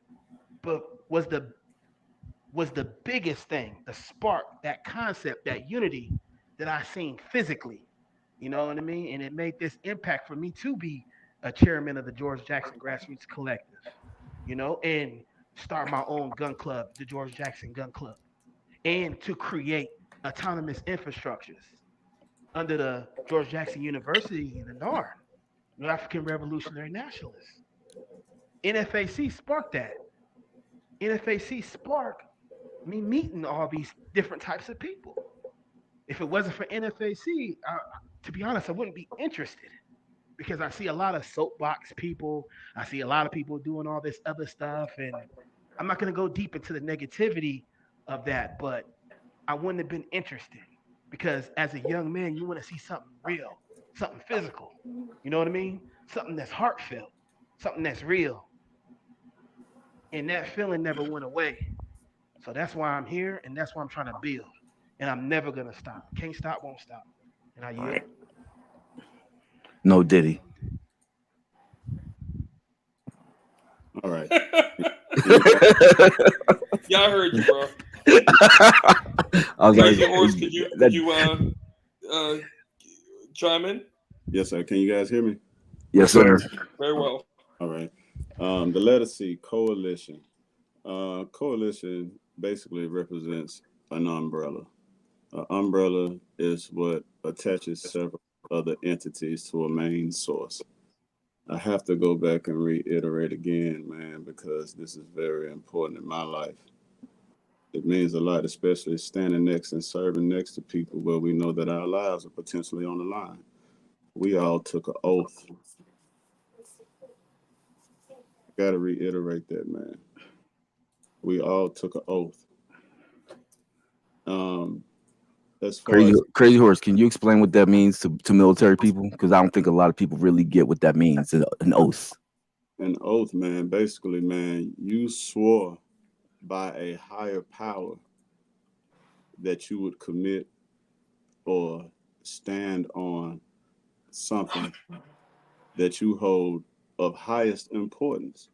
S7: but was the biggest thing, the spark, that concept, that unity that I seen physically. You know what I mean? And it made this impact for me to be a chairman of the George Jackson Grassroots Collective, and start my own gun club, the George Jackson Gun Club, and to create autonomous infrastructures under the George Jackson University in the NAR, North African Revolutionary Nationalists. NFAC sparked that. NFAC sparked me meeting all these different types of people. If it wasn't for NFAC, to be honest, I wouldn't be interested because I see a lot of soapbox people. I see a lot of people doing all this other stuff, and I'm not going to go deep into the negativity of that, but I wouldn't have been interested because as a young man, you want to see something real, something physical. You know what I mean? Something that's heartfelt, something that's real. And that feeling never went away. So that's why I'm here and that's why I'm trying to build. And I'm never going to stop. Can't stop, won't stop. And I yield.
S3: Right.
S4: No Diddy.
S6: All right.
S1: Yeah, I heard you, bro.
S4: I was like,
S1: Crazy Horse, could you uh chime in?
S6: Yes, sir. Can you guys hear me?
S4: yes, sir.
S1: Very well.
S6: All right. The letter C, coalition. Coalition basically represents an umbrella. An umbrella is what attaches several other entities to a main source. I have to go back and reiterate again, man, because this is very important in my life. It means a lot, especially standing next and serving next to people where we know that our lives are potentially on the line. We all took an oath. I got to reiterate that, man. We all took an oath. Um, as far
S4: Crazy,
S6: as
S4: crazy horse. Can you explain what that means to military people? Because I don't think a lot of people really get what that means. An oath.
S6: an oath, man, basically, man, you swore by a higher power that you would commit or stand on something that you hold of highest importance.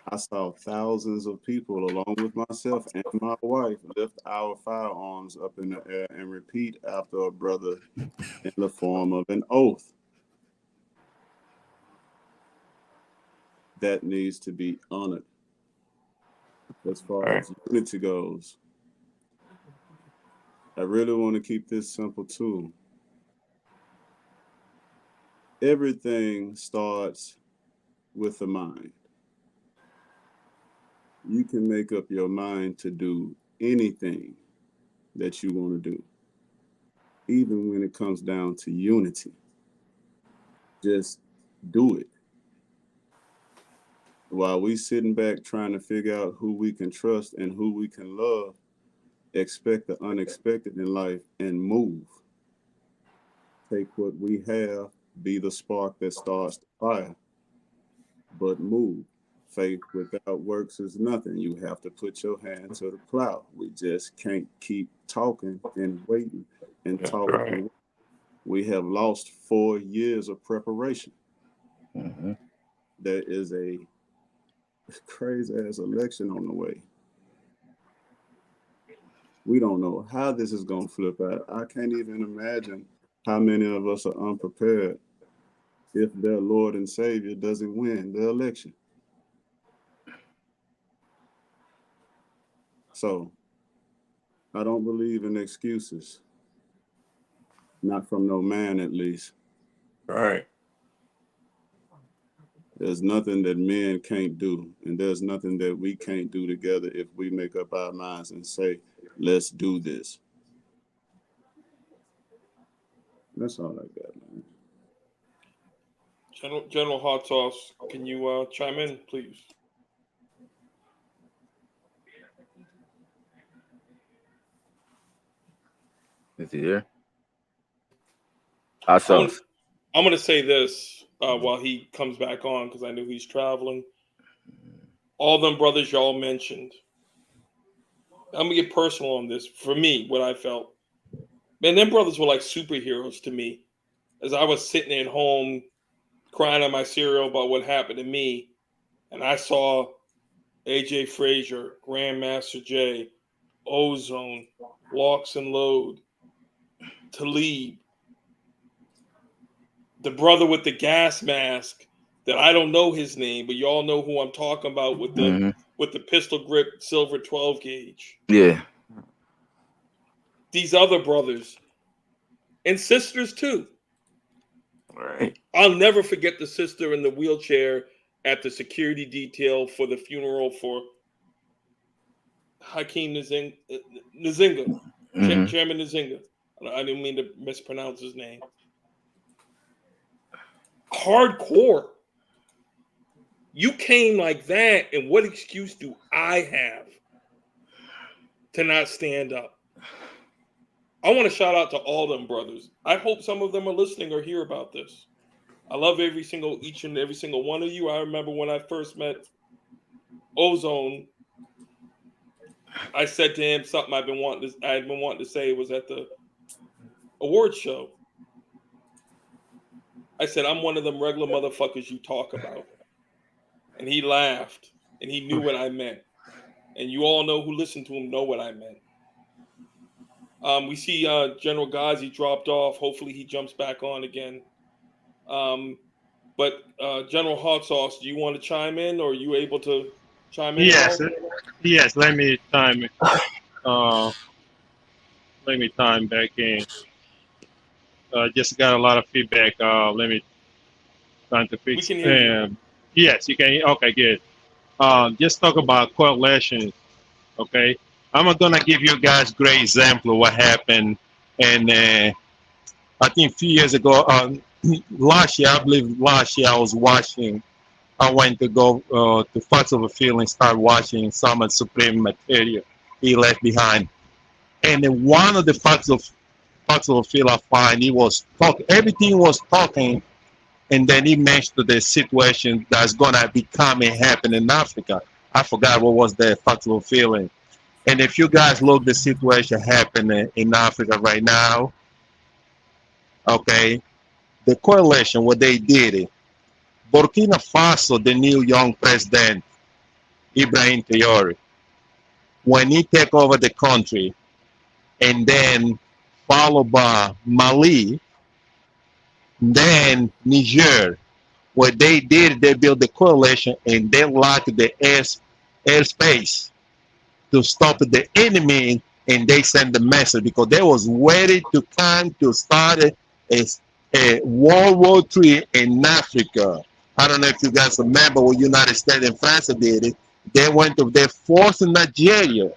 S6: I saw thousands of people, along with myself and my wife, lift our firearms up in the air and repeat after a brother in the form of an oath. That needs to be honored. As far
S3: Right.
S6: as unity goes, I really want to keep this simple too. everything starts with the mind. You can make up your mind to do anything that you want to do, even when it comes down to unity. Just do it. While we sitting back trying to figure out who we can trust and who we can love, expect the unexpected in life and move. Take what we have, be the spark that starts the fire, but move. Faith without works is nothing. You have to put your hand to the plow. We just can't keep talking and waiting and
S3: That's
S6: talking.
S3: right.
S6: We have lost 4 years of preparation.
S4: Mhm.
S6: There is a crazy ass election on the way. We don't know how this is going to flip out. I can't even imagine how many of us are unprepared if their Lord and Savior doesn't win the election. So I don't believe in excuses, not from no man at least.
S3: Right.
S6: There's nothing that men can't do, and there's nothing that we can't do together if we make up our minds and say, let's do this. That's all I got, man.
S1: General Hot Sauce, can you chime in, please?
S4: Is he there? Hot
S1: I'm gonna,
S4: sauce.
S1: I'm gonna say this while he comes back on because I know he's traveling. All them brothers y'all mentioned. I'm gonna get personal on this. For me, what I felt, man, them brothers were like superheroes to me. As I was sitting at home crying on my cereal about what happened to me, and I saw AJ Frazier, Grandmaster J, Ozone, Locks and Load, Talib, the brother with the gas mask that I don't know his name, but y'all know who I'm talking about with the pistol grip silver 12 gauge.
S4: Yeah.
S1: These other brothers and sisters too.
S3: Right.
S1: I'll never forget the sister in the wheelchair at the security detail for the funeral for Hakeem Nzinga,
S4: Mm-hmm.
S1: Chairman Nzinga. I didn't mean to mispronounce his name. Hardcore. You came like that, and what excuse do I have to not stand up? I want to shout out to all them brothers. I hope some of them are listening or hear about this. I love each and every single one of you. I remember when I first met Ozone, I said to him something I had been wanting to say. It was at the award show. I said, I'm one of them regular motherfuckers you talk about. And he laughed, and he knew what I meant. And you all know who listened to him know what I meant. We see General Ghazi dropped off. Hopefully he jumps back on again. But General Hot Sauce, do you want to chime in, or are you able to chime in at
S8: Yes,
S1: all?
S8: yes. Let me time. Let me time back in. Just got a lot of feedback. Let me trying to
S1: We
S8: fix.
S1: can hear you.
S8: Yes, you can. Okay, good. Just talk about correlations. Okay, I'm gonna give you guys great example of what happened, and I think a few years ago, last year, I believe last year I was watching. I went to go to Facts of a Feeling, start watching some of the Supreme material he left behind. And then one of the Facts of a Feel I find he was talking, everything was talking, and then he mentioned the situation that's gonna be coming happen in Africa. I forgot what was the Facts of a Feeling. And if you guys look the situation happening in Africa right now, okay, the correlation what they did it. Burkina Faso, the new young president, Ibrahim Traore, when he take over the country, and then followed by Mali, then Niger, what they did, they built the coalition and they locked the airspace to stop the enemy, and they sent the message because they was ready to come to start a World War III in Africa. I don't know if you guys remember what United States and France did it. They forced Nigeria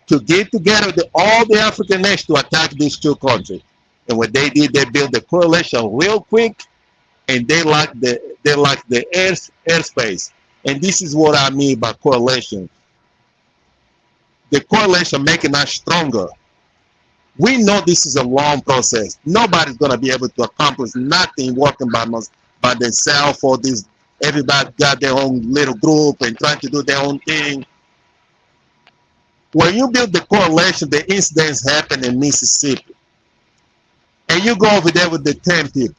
S8: to get together all the African nations to attack these two countries. And what they did, they built the coalition real quick, and they lacked the airspace. And this is what I mean by coalition. The coalition making us stronger. We know this is a long process. Nobody's gonna be able to accomplish nothing working by themselves, or this. Everybody got their own little group and trying to do their own thing. When you build the coalition, the incidents happen in Mississippi, and you go over there with the 10 people.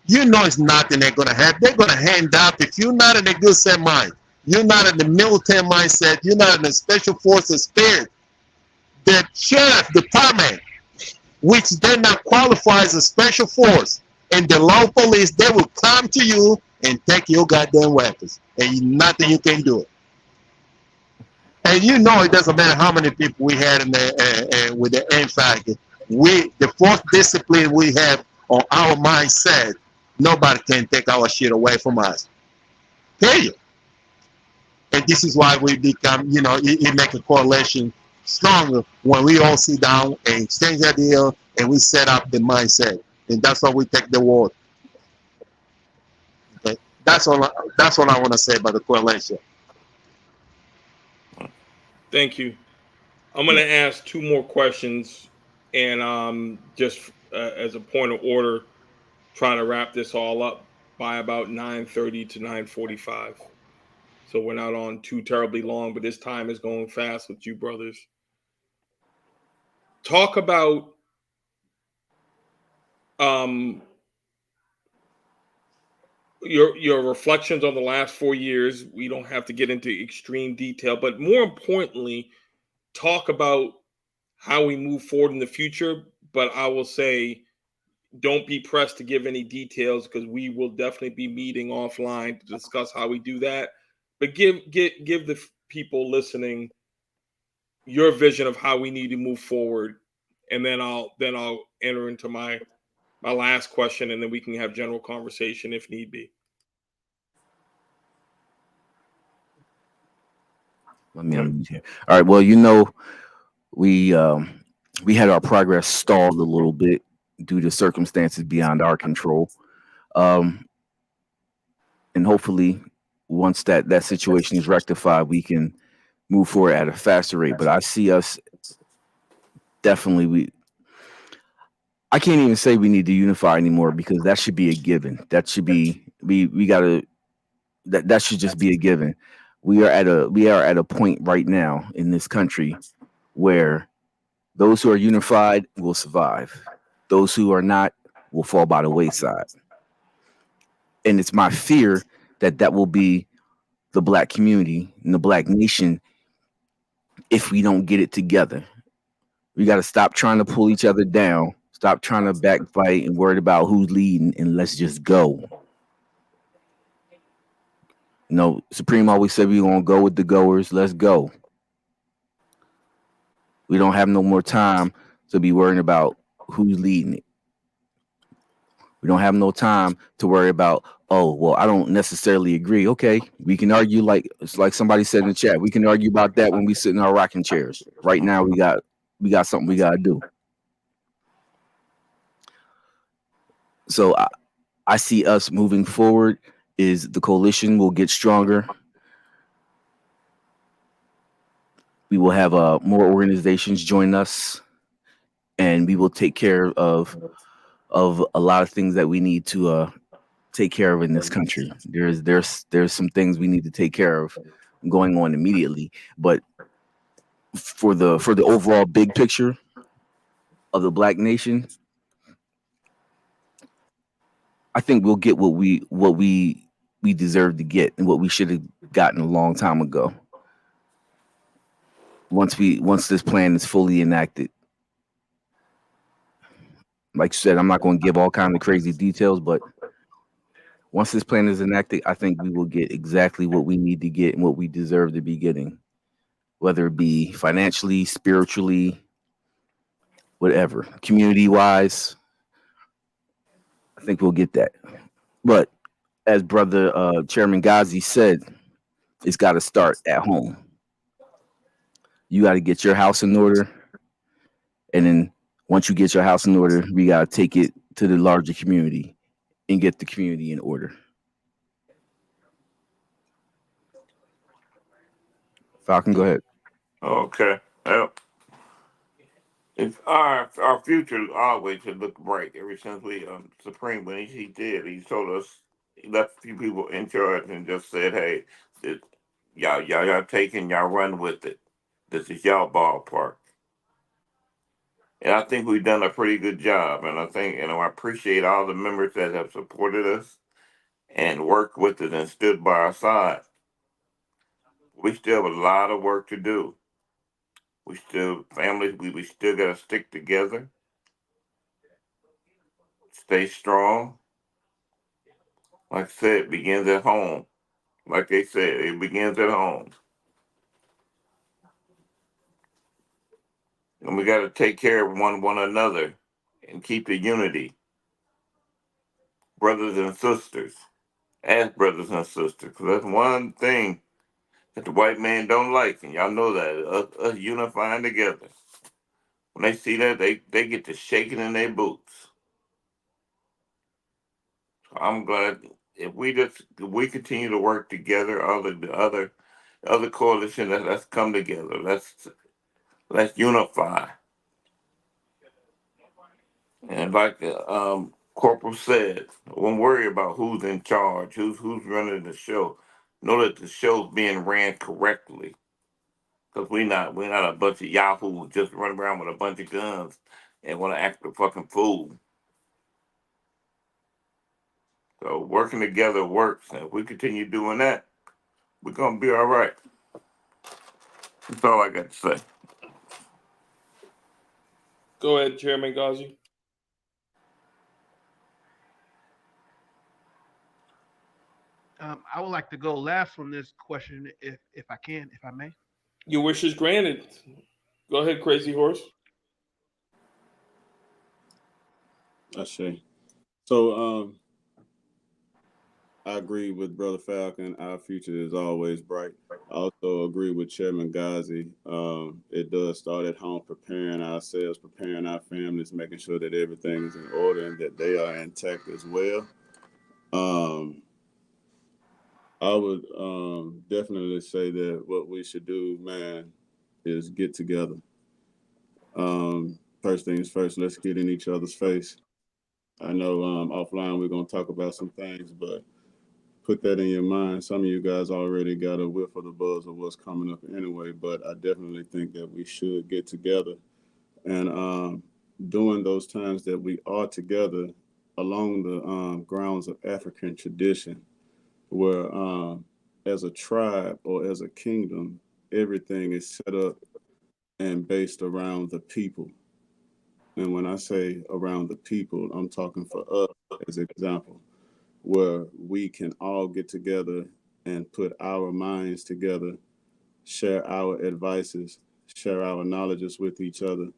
S8: You know it's nothing they're gonna have. They're gonna hand up. If you're not in a good set mind, you're not in the military mindset, you're not in the special forces spirit, the sheriff department, which they're not qualified as a special force, and the law police, they will come to you and take your goddamn weapons, and nothing you can do. And you know it doesn't matter how many people we had in there with the end factor. The fourth discipline we have on our mindset, nobody can take our shit away from us. Period. And this is why we become, it make a correlation stronger when we all sit down and exchange ideas and we set up the mindset. And that's why we take the war. Okay? That's all I want to say about the correlation.
S1: Thank you. I'm going to ask two more questions, and just as a point of order, trying to wrap this all up by about 9:30 to 9:45. So we're not on too terribly long, but this time is going fast with you brothers. Talk about your reflections on the last 4 years. We don't have to get into extreme detail, but more importantly, talk about how we move forward in the future. But I will say, don't be pressed to give any details, because we will definitely be meeting offline to discuss how we do that. But give the people listening your vision of how we need to move forward, and then I'll enter into my last question, and then we can have general conversation if need be.
S4: Let me unmute here. All right. Well, we had our progress stalled a little bit due to circumstances beyond our control, and hopefully, once that situation is rectified, we can move forward at a faster rate. But I see us definitely. I can't even say we need to unify anymore, because that should be a given. That should be we gotta that should just be a given. We are at a point right now in this country where those who are unified will survive. Those who are not will fall by the wayside. And it's my fear that will be the Black community and the Black nation if we don't get it together. We got to stop trying to pull each other down, stop trying to backfight and worried about who's leading, and let's just go. Supreme always said we're going to go with the goers. Let's go. We don't have no more time to be worrying about who's leading it. We don't have no time to worry about, oh, well, I don't necessarily agree. Okay, we can argue like somebody said in the chat. We can argue about that when we sit in our rocking chairs. Right now, we got something we got to do. So I see us moving forward is the coalition will get stronger. We will have more organizations join us, and we will take care of a lot of things that we need to take care of in this country. There's some things we need to take care of going on immediately, but for the overall big picture of the Black nation, I think we'll get what we deserve to get and what we should have gotten a long time ago. Once this plan is fully enacted. Like you said, I'm not going to give all kinds of crazy details, but once this plan is enacted, I think we will get exactly what we need to get and what we deserve to be getting, whether it be financially, spiritually, whatever, community-wise. I think we'll get that. But as brother Chairman Ghazi said, it's got to start at home. You got to get your house in order, and then once you get your house in order, we got to take it to the larger community and get the community in order. Falcon, go ahead.
S3: Okay. Well, it's our future always should look bright. Ever since we Supreme, when he did, he told us, he left a few people in charge and just said, "Hey, this, y'all taking, y'all run with it. This is y'all ballpark." And I think we've done a pretty good job. And I think, I appreciate all the members that have supported us and worked with us and stood by our side. We still have a lot of work to do. We still, families, we still got to stick together, stay strong. Like I said, it begins at home. Like they said, it begins at home. And we got to take care of one another and keep the unity. Brothers and sisters, as brothers and sisters, because that's one thing that the white man don't like, and y'all know that, us unifying together. When they see that, they get to shaking in their boots. So I'm glad if we continue to work together, other coalition, let's come together. Let's unify. And like Corporal said, don't worry about who's in charge, who's running the show. Know that the show's being ran correctly. Cause we're not a bunch of yahoos just running around with a bunch of guns and want to act a fucking fool. So working together works, and if we continue doing that, we're gonna be all right. That's all I got to say.
S1: Go ahead, Chairman Ghazi.
S7: I would like to go last on this question, if I can, if I may.
S1: Your wish is granted. Go ahead, Crazy Horse.
S6: I say. So I agree with Brother Falcon. Our future is always bright. I also agree with Chairman Ghazi. It does start at home, preparing ourselves, preparing our families, making sure that everything is in order and that they are intact as well. I would definitely say that what we should do, man, is get together. First things first, let's get in each other's face. I know offline we're going to talk about some things, but put that in your mind. Some of you guys already got a whiff of the buzz of what's coming up anyway, but I definitely think that we should get together. And during those times that we are together along the grounds of African tradition, where as a tribe or as a kingdom, everything is set up and based around the people. And when I say around the people, I'm talking for us as an example, where we can all get together and put our minds together, share our advices, share our knowledges with each other,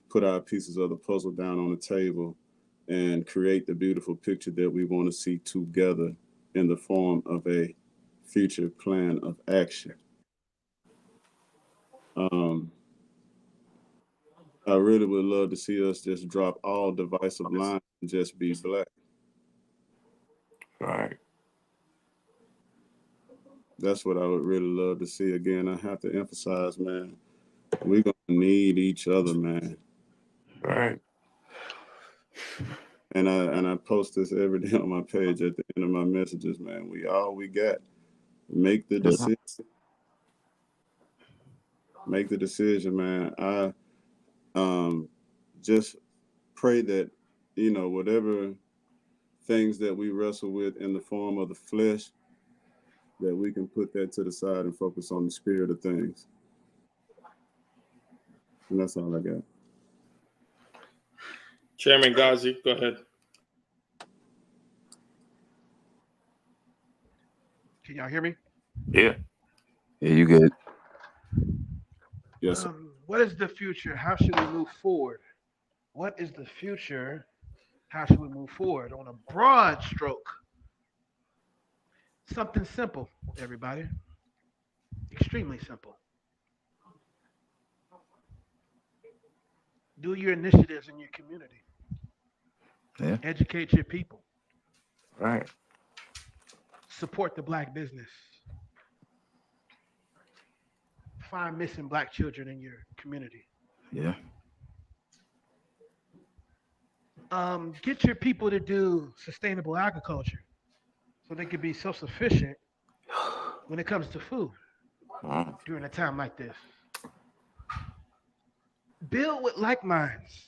S6: put our pieces of the puzzle down on the table, and create the beautiful picture that we want to see together in the form of a future plan of action. I really would love to see us just drop all divisive lines and just be black.
S3: All right.
S6: That's what I would really love to see. Again, I have to emphasize, man, we're going to need each other, man.
S3: All right.
S6: And I post this every day on my page at the end of my messages, man. We all we got. Make the decision. Make the decision, man. I just pray that, whatever things that we wrestle with in the form of the flesh, that we can put that to the side and focus on the spirit of things. And that's all I got.
S1: Chairman Ghazi, go ahead.
S7: Can y'all hear me?
S3: Yeah.
S4: Yeah, you good.
S6: Yes.
S7: What is the future? How should we move forward? What is the future How should we move forward on a broad stroke? Something simple, everybody. Extremely simple. Do your initiatives in your community.
S4: Yeah.
S7: Educate your people.
S3: Right.
S7: Support the black business. Find missing black children in your community.
S4: Yeah.
S7: Get your people to do sustainable agriculture so they can be self-sufficient when it comes to food during a time like this. Build with like minds.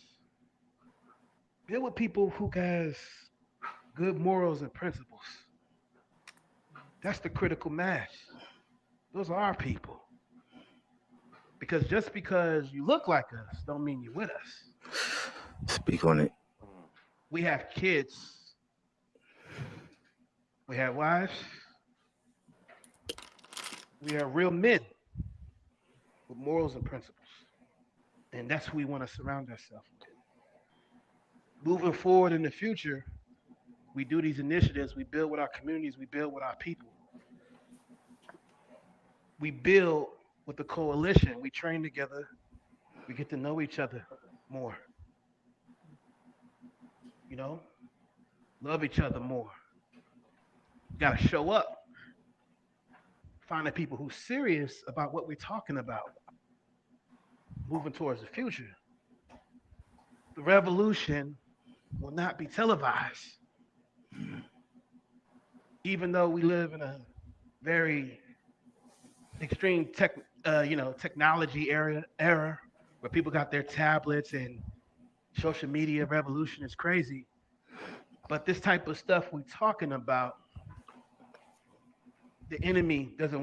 S7: Build with people who has good morals and principles. That's the critical mass. Those are our people. Because just because you look like us don't mean you're with us.
S4: Speak on it.
S7: We have kids. We have wives. We are real men with morals and principles. And that's who we want to surround ourselves with. Moving forward in the future, we do these initiatives, we build with our communities, we build with our people. We build with the coalition, we train together, we get to know each other more. You know, love each other more. You gotta show up. Find the people who's serious about what we're talking about. Moving towards the future. The revolution will not be televised. Even though we live in a very extreme technology era where people got their tablets and social media revolution is crazy. But this type of stuff we're talking about, the enemy doesn't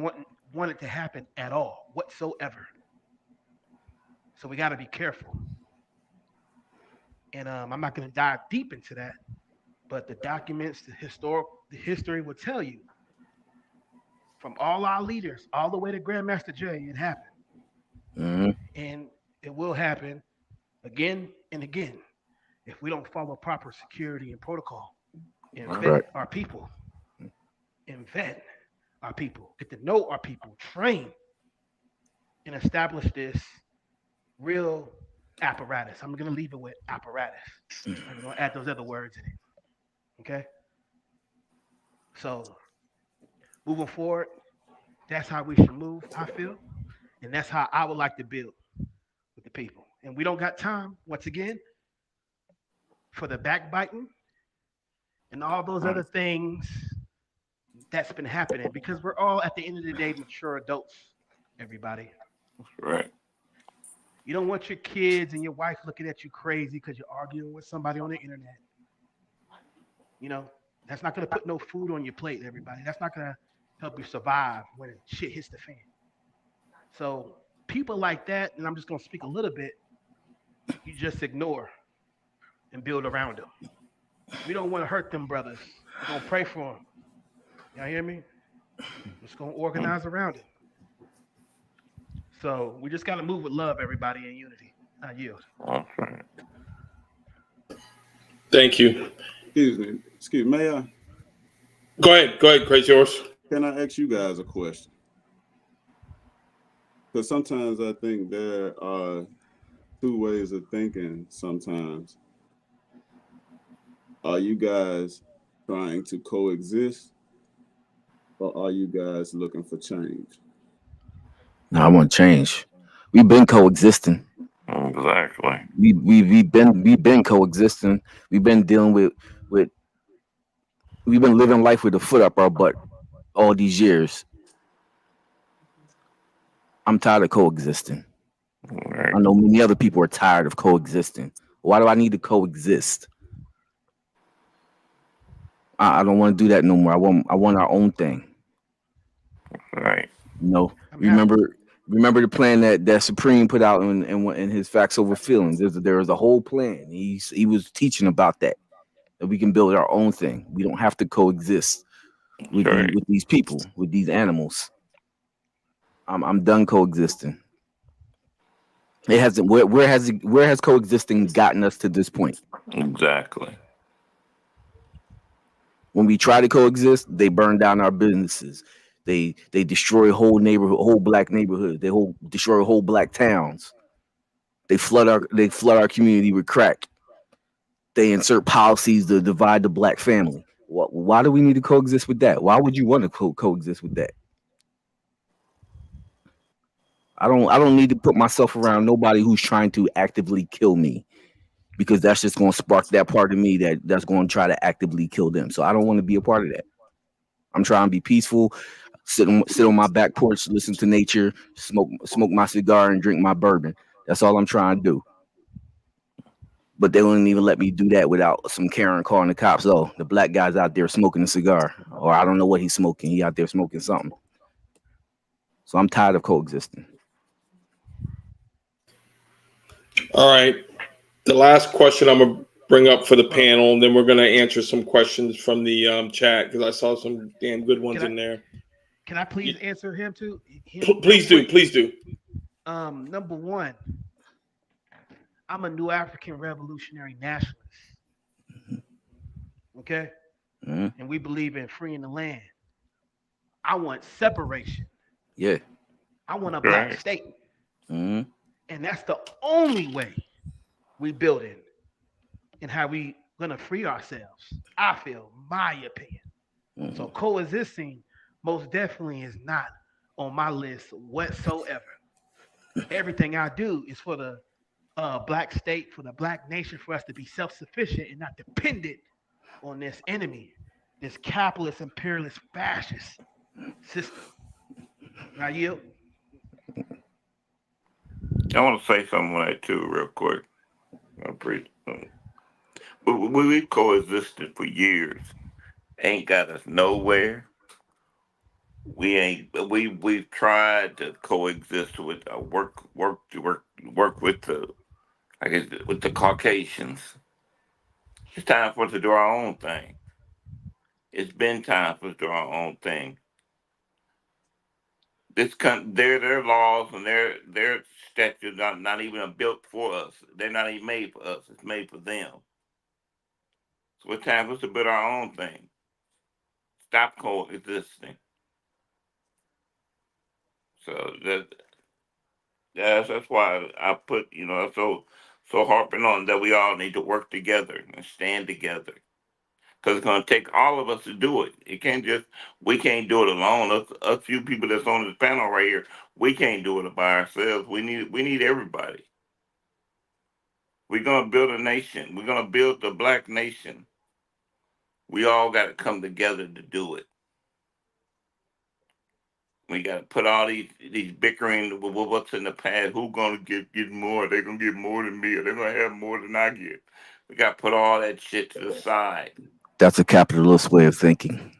S7: want it to happen at all, whatsoever. So we got to be careful. And I'm not going to dive deep into that, but the documents, the history will tell you from all our leaders, all the way to Grandmaster Jay, it happened.
S4: Mm-hmm.
S7: And it will happen again and again if we don't follow proper security and protocol and vet our people. And vet our people, get to know our people, train, and establish this real apparatus. I'm going to leave it with apparatus. I'm going to add those other words in it. Okay? So, moving forward, that's how we should move, I feel. And that's how I would like to build with the people. And we don't got time, once again, for the backbiting and all those other things that's been happening because we're all, at the end of the day, mature adults, everybody.
S3: Right.
S7: You don't want your kids and your wife looking at you crazy because you're arguing with somebody on the internet. You know, that's not going to put no food on your plate, everybody. That's not going to help you survive when shit hits the fan. So people like that, and I'm just going to speak a little bit, you just ignore and build around them. We don't want to hurt them brothers. We're going to pray for them. Y'all hear me? We're just going to organize around it. So we just got to move with love, everybody, in unity. I yield.
S3: Okay.
S1: Thank you.
S6: Excuse me, may I?
S1: Go ahead, Craig, yours.
S6: Can I ask you guys a question? Because sometimes I think there are two ways of thinking sometimes. Are you guys trying to coexist, or are you guys looking for change?
S4: No, I want change. We've been coexisting.
S3: Exactly.
S4: We've been coexisting. We've been dealing with we've been living life with a foot up our butt all these years. I'm tired of coexisting.
S3: Right.
S4: I know many other people are tired of coexisting. Why do I need to coexist? I don't want to do that no more. I want our own thing.
S3: Right.
S4: You know, remember the plan that Supreme put out in his Facts Over Feelings. There was a whole plan. He was teaching about that we can build our own thing. We don't have to coexist with these people, with these animals. I'm done coexisting. It hasn't. Where has coexisting gotten us to this point?
S3: Exactly.
S4: When we try to coexist, they burn down our businesses. They destroy whole neighborhood, whole black neighborhood. They destroy whole black towns. They flood our community with crack. They insert policies to divide the black family. Why do we need to coexist with that? Why would you want to coexist with that? I don't need to put myself around nobody who's trying to actively kill me, because that's just going to spark that part of me that's going to try to actively kill them. So I don't want to be a part of that. I'm trying to be peaceful, sit on my back porch, listen to nature, smoke my cigar, and drink my bourbon. That's all I'm trying to do. But they wouldn't even let me do that without some Karen calling the cops. Oh, the black guy's out there smoking a cigar, or I don't know what he's smoking. He out there smoking something. So I'm tired of coexisting.
S1: All right. The last question I'm gonna bring up for the panel, and then we're gonna answer some questions from the chat, because I saw some damn good ones in there.
S7: Can I please answer him too?
S1: Please do. Please do.
S7: Number one, I'm a new African revolutionary nationalist. Okay?
S4: Mm-hmm.
S7: And we believe in freeing the land. I want separation.
S4: Yeah.
S7: I want a black
S3: Right.
S7: state.
S4: Mm-hmm.
S7: And that's the only way we build it and how we gonna free ourselves. I feel, my opinion.
S4: Mm-hmm.
S7: So coexisting most definitely is not on my list whatsoever. Everything I do is for the black state, for the black nation, for us to be self-sufficient and not dependent on this enemy, this capitalist, imperialist, fascist system. Now, you.
S3: I want to say something on that too, real quick. I appreciate. We coexisted for years. Ain't got us nowhere. We've tried to coexist with work with the, I guess, with the Caucasians. It's time for us to do our own thing. It's been time for us to do our own thing. Their laws and their statutes not even built for us. They're not even made for us. It's made for them. So it's time for us to build our own thing. Stop coexisting. So that's why I put, so harping on that we all need to work together and stand together, because it's going to take all of us to do it. We can't do it alone. Us few people that's on this panel right here, we can't do it by ourselves. We need everybody. We're going to build a nation. We're going to build the black nation. We all got to come together to do it. We got to put all these bickering with what's in the past. Who's gonna get more? They're gonna get more than me, or they're gonna have more than I get. We got to put all that shit to the side,
S4: That's a capitalist way of thinking.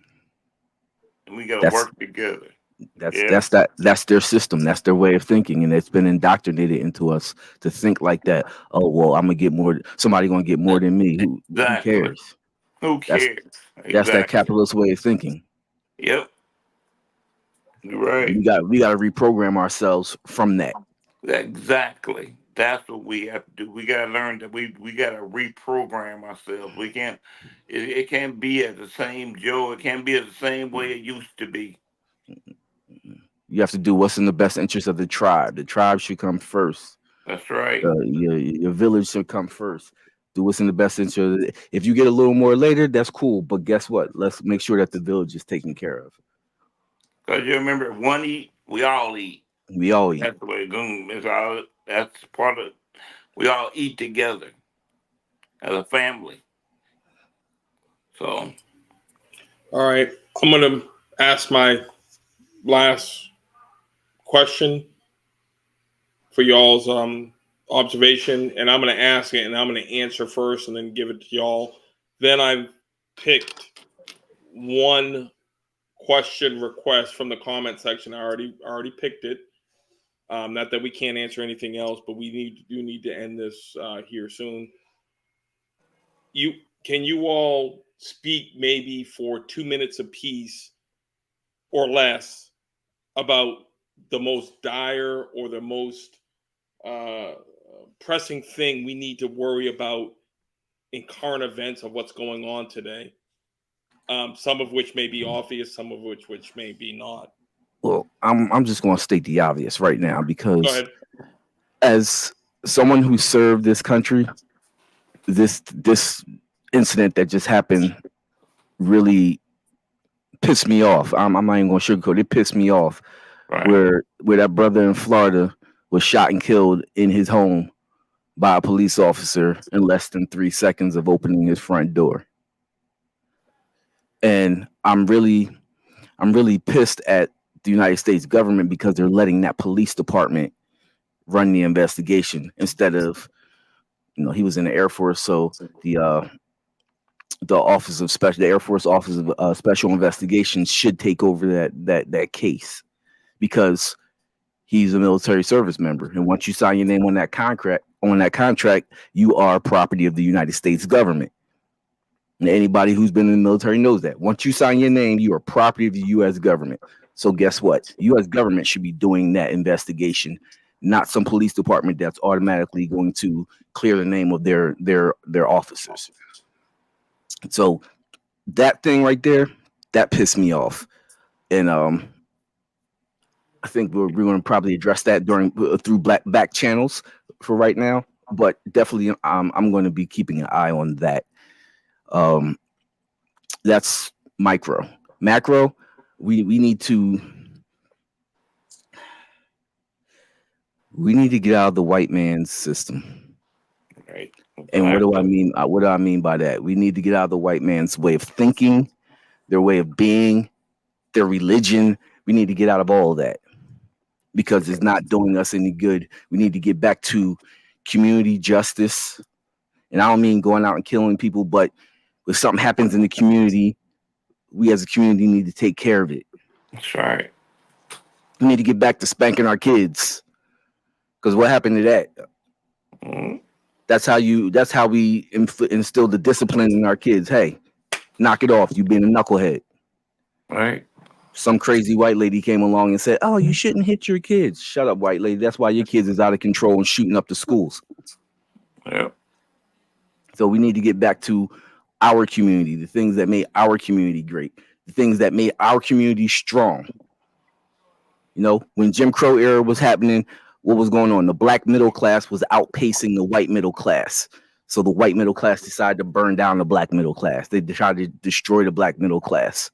S3: and we got to
S4: That's
S3: work together.
S4: that's
S3: Yeah,
S4: that's their system. That's their way of thinking, and it's been indoctrinated into us to think like that. Oh well, I'm gonna get more. Somebody gonna get more than me. Who
S3: exactly.
S4: cares?
S3: Who
S4: That's
S3: cares?
S4: that's that
S3: Exactly.
S4: capitalist way of thinking.
S3: Yep. You're
S4: And
S3: right.
S4: we got to reprogram ourselves from that.
S3: Exactly. That's what we have to do. We got to learn that we got to reprogram ourselves. We can't. It can't be at the same Joe. It can't be at the same way it used to be.
S4: You have to do what's in the best interest of the tribe. The tribe should come first.
S3: That's right.
S4: Your village should come first. Do what's in the best interest. If you get a little more later, that's cool. But guess what? Let's make sure that the village is taken care of.
S3: Because you remember, if one eat, we all eat.
S4: We all eat.
S3: That's the way it's going. That's part of. We all eat together as a family. So
S1: All right. I'm gonna ask my last question for y'all's observation, and I'm gonna ask it, and I'm gonna answer first, and then give it to y'all. Then I've picked one question request from the comment section. I already picked it. Not that we can't answer anything else, but we need to end this here soon. Can you all speak maybe for 2 minutes apiece or less about the most dire or the most pressing thing we need to worry about in current events of what's going on today? some of which may be obvious, some of which may be not.
S4: Well, I'm just going to state the obvious right now
S1: Go
S4: because
S1: ahead.
S4: as someone who served this country, this incident that just happened really pissed me off. I'm not even going to sugarcoat it. It pissed me off
S3: Right.
S4: where that brother in Florida was shot and killed in his home by a police officer in less than 3 seconds of opening his front door. And I'm really pissed at the United States government because they're letting that police department run the investigation instead of, he was in the Air Force, so the Air Force Office of Special Investigations should take over that case because he's a military service member, and once you sign your name on that contract, you are property of the United States government. And anybody who's been in the military knows that. Once you sign your name, you are property of the U.S. government. So guess what? The U.S. government should be doing that investigation, not some police department that's automatically going to clear the name of their officers. So that thing right there, that pissed me off, and I think we're going to probably address that through back channels for right now. But definitely, I'm going to be keeping an eye on that. Um, that's micro. Macro, we need to get out of the white man's system.
S3: Right.
S4: And what do I mean? What do I mean by that? We need to get out of the white man's way of thinking, their way of being, their religion. We need to get out of all of that because it's not doing us any good. We need to get back to community justice. And I don't mean going out and killing people, but if something happens in the community, we as a community need to take care of it.
S3: That's right.
S4: We need to get back to spanking our kids. Because what happened to that?
S3: Mhm.
S4: That's how we instill the discipline in our kids. Hey, knock it off. You being a knucklehead.
S3: Right.
S4: Some crazy white lady came along and said, "Oh, you shouldn't hit your kids." Shut up, white lady. That's why your kids is out of control and shooting up the schools.
S3: Yep.
S4: So we need to get back to our community, the things that made our community great, the things that made our community strong. When Jim Crow era was happening, what was going on? The black middle class was outpacing the white middle class. So the white middle class decided to burn down the black middle class. They tried to destroy the black middle class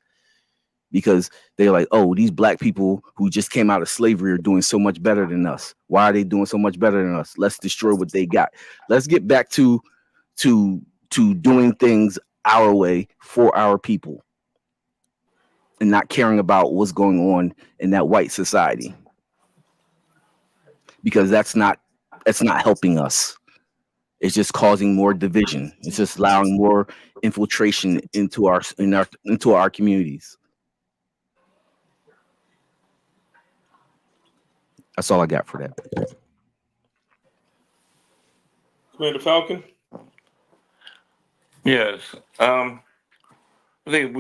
S4: because they're like, oh, these black people who just came out of slavery are doing so much better than us. Why are they doing so much better than us? Let's destroy what they got. Let's get back to doing things our way for our people and not caring about what's going on in that white society. Because that's not helping us. It's just causing more division. It's just allowing more infiltration into our communities. That's all I got for that.
S1: Commander Falcon?
S3: Yes. I think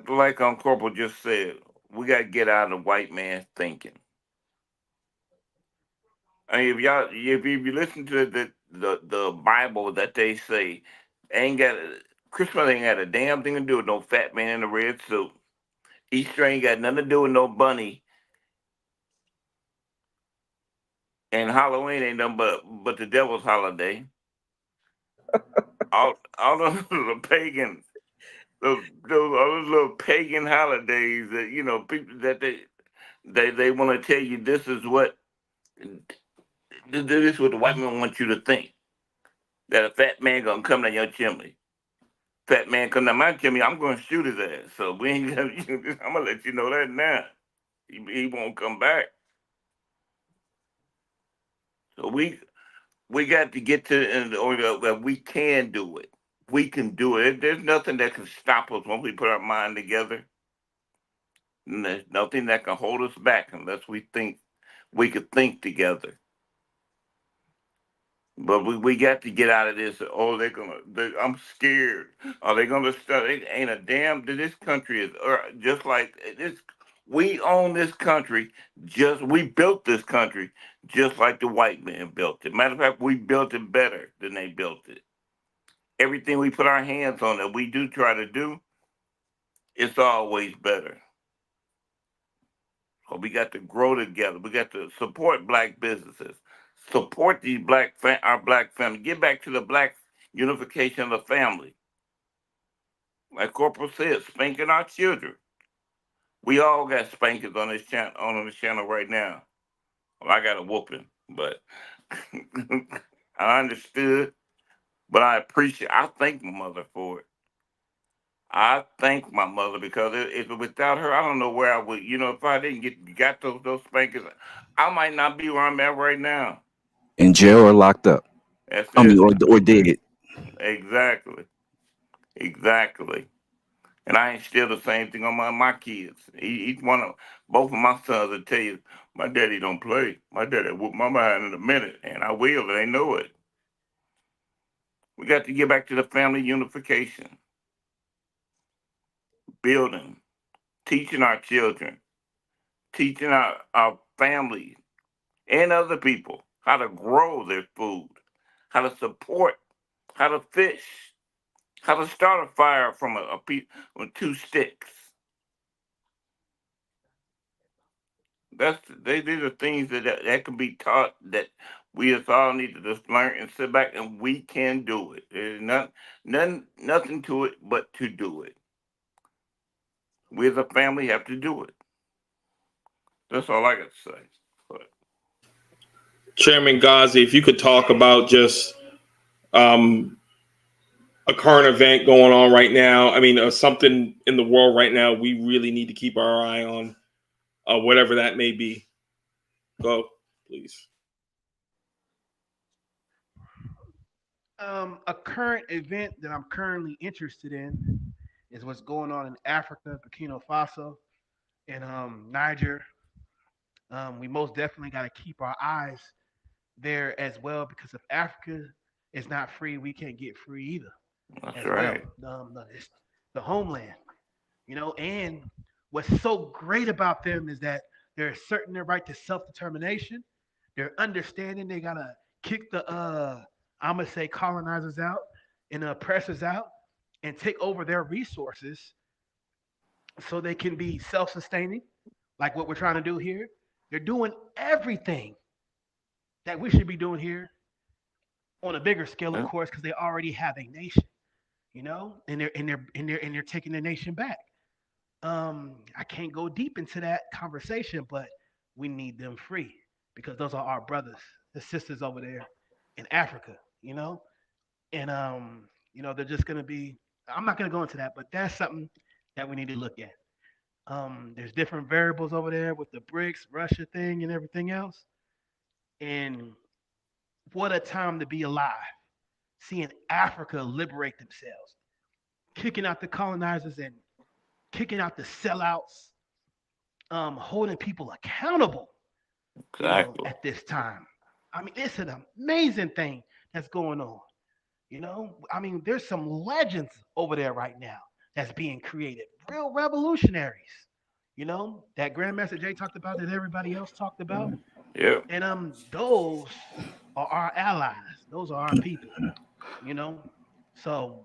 S3: like Corporal just said, we got to get out of the white man thinking. I mean, if you listen to the Bible that they say, Christmas ain't got a damn thing to do with no fat man in a red suit. Easter ain't got nothing to do with no bunny, and Halloween ain't nothing but the devil's holiday. All those little pagan, all those little pagan holidays that people that they want to tell you this is what the white man wants you to think, that a fat man gonna come down your chimney. Fat man come down my chimney, I'm gonna shoot his ass. So we ain't gonna, I'm gonna let you know that now. He won't come back. So we got to get to or that we can do it. We can do it. There's nothing that can stop us when we put our mind together. And there's nothing that can hold us back unless we think we could think together. But we got to get out of this. Oh, I'm scared. Are they gonna start? It ain't a damn. This country is just like this. We own this country. We built this country just like the white man built it. Matter of fact, we built it better than they built it. Everything we put our hands on that we do try to do, it's always better. So we got to grow together. We got to support black businesses, support these our black family. Get back to the black unification of the family. Like Corporal said, spanking our children. We all got spankings on this channel right now. Well, I got a whooping, but I understood. But I appreciate. I thank my mother for it. I thank my mother because if without her, I don't know where I would. You know, if I didn't got those spankings, I might not be where I'm at right now.
S4: In jail or locked up.
S3: That's
S4: I mean,
S3: it.
S4: or dead.
S3: Exactly. Exactly. And I instill the same thing on my kids. Each one of both of my sons will tell you, my daddy don't play. My daddy whoop my behind in a minute, and I will. They know it. We got to get back to the family unification, building, teaching our children, teaching our families and other people how to grow their food, how to support, how to fish, how to start a fire from a piece with two sticks. These are things that can be taught that we just all need to just learn and sit back and we can do it. There's nothing to it but to do it. We as a family have to do it. That's all I got to say. But,
S1: Chairman Ghazi, if you could talk about just um, a current event going on right now. I mean, something in the world right now we really need to keep our eye on, whatever that may be. Go, please.
S7: A current event that I'm currently interested in is what's going on in Africa, Burkina Faso, and Niger. We most definitely got to keep our eyes there as well because if Africa is not free, we can't get free either
S3: that's
S7: as well.
S3: right.
S7: It's the homeland, and what's so great about them is that they're asserting their right to self-determination. They're understanding they gotta kick the I'm gonna say colonizers out and the oppressors out and take over their resources so they can be self-sustaining, like what we're trying to do here. They're doing everything that we should be doing here on a bigger scale, of
S3: Yeah,
S7: course, because they already have a nation, and they're taking the nation back. I can't go deep into that conversation, but we need them free because those are our brothers, the sisters over there in Africa, and they're just gonna be. I'm not gonna go into that, but that's something that we need to look at. There's different variables over there with the BRICS, Russia thing, and everything else. And what a time to be alive, seeing Africa liberate themselves, kicking out the colonizers and kicking out the sellouts, holding people accountable,
S3: exactly.
S7: at this time. I mean, it's an amazing thing that's going on. I mean, there's some legends over there right now that's being created, real revolutionaries. That Grandmaster Jay talked about, that everybody else talked about,
S3: Yeah,
S7: and those are our allies. Those are our people. You know, so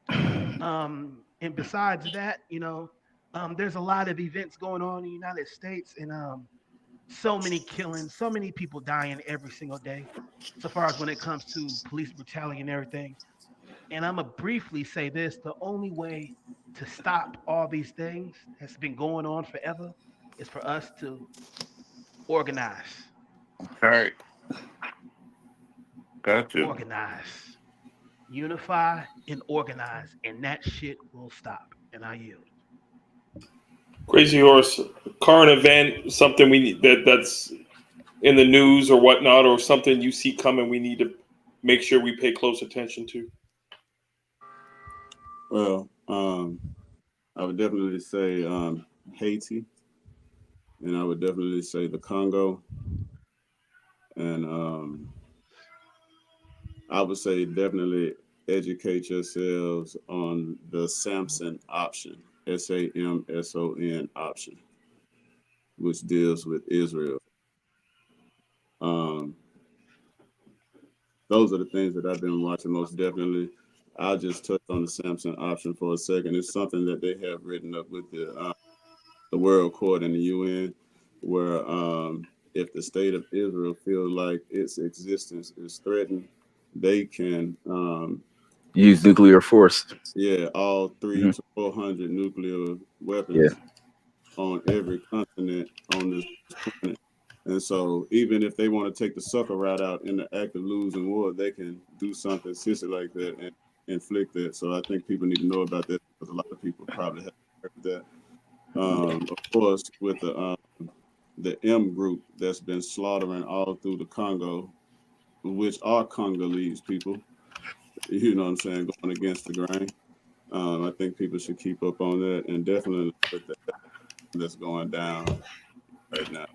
S7: and besides that, there's a lot of events going on in the United States, and so many killings, so many people dying every single day. So far as when it comes to police brutality and everything. And I'm gonna briefly say this: the only way to stop all these things that's been going on forever is for us to organize,
S3: all right. Got to.
S7: organize, unify, and organize, and that shit will stop. And I yield.
S1: Crazy Horse, current event, something we need that's in the news or whatnot, or something you see coming, we need to make sure we pay close attention to.
S6: Well, I would definitely say Haiti, and I would definitely say the Congo, and I would say definitely educate yourselves on the Samson option, SAMSON option, which deals with Israel. Um, those are the things that I've been watching most definitely. I'll just touch on the Samson option for a second. It's something that they have written up with the World Court and the UN, where if the state of Israel feels like its existence is threatened, they can
S4: Use nuclear force.
S6: all three
S4: Mhm.
S6: to 400 nuclear
S4: Yeah.
S6: weapons on every continent on this planet. And so, even if they want to take the sucker route out in the act of losing war, they can do something sissy like that and inflict that. So, I think people need to know about that because a lot of people probably haven't heard that. Of course, with the M group that's been slaughtering all through the Congo, which are Congolese people, you know what I'm saying, going against the grain. I think people should keep up on that and definitely with the that's going down right now.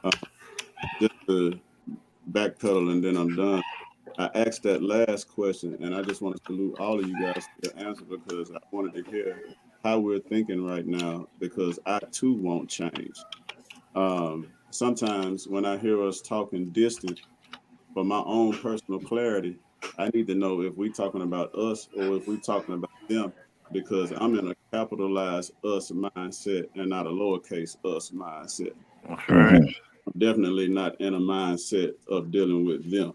S6: Uh, just to backpedal and then I'm done. I asked that last question and I just want to salute all of you guys for your answer because I wanted to hear how we're thinking right now because I too won't change. Sometimes when I hear us talking distant, for my own personal clarity, I need to know if we talking about us or if we talking about them because I'm in a capitalized us mindset and not a lowercase us mindset.
S3: That's right.
S4: Mhm.
S6: I'm definitely not in a mindset of dealing with them.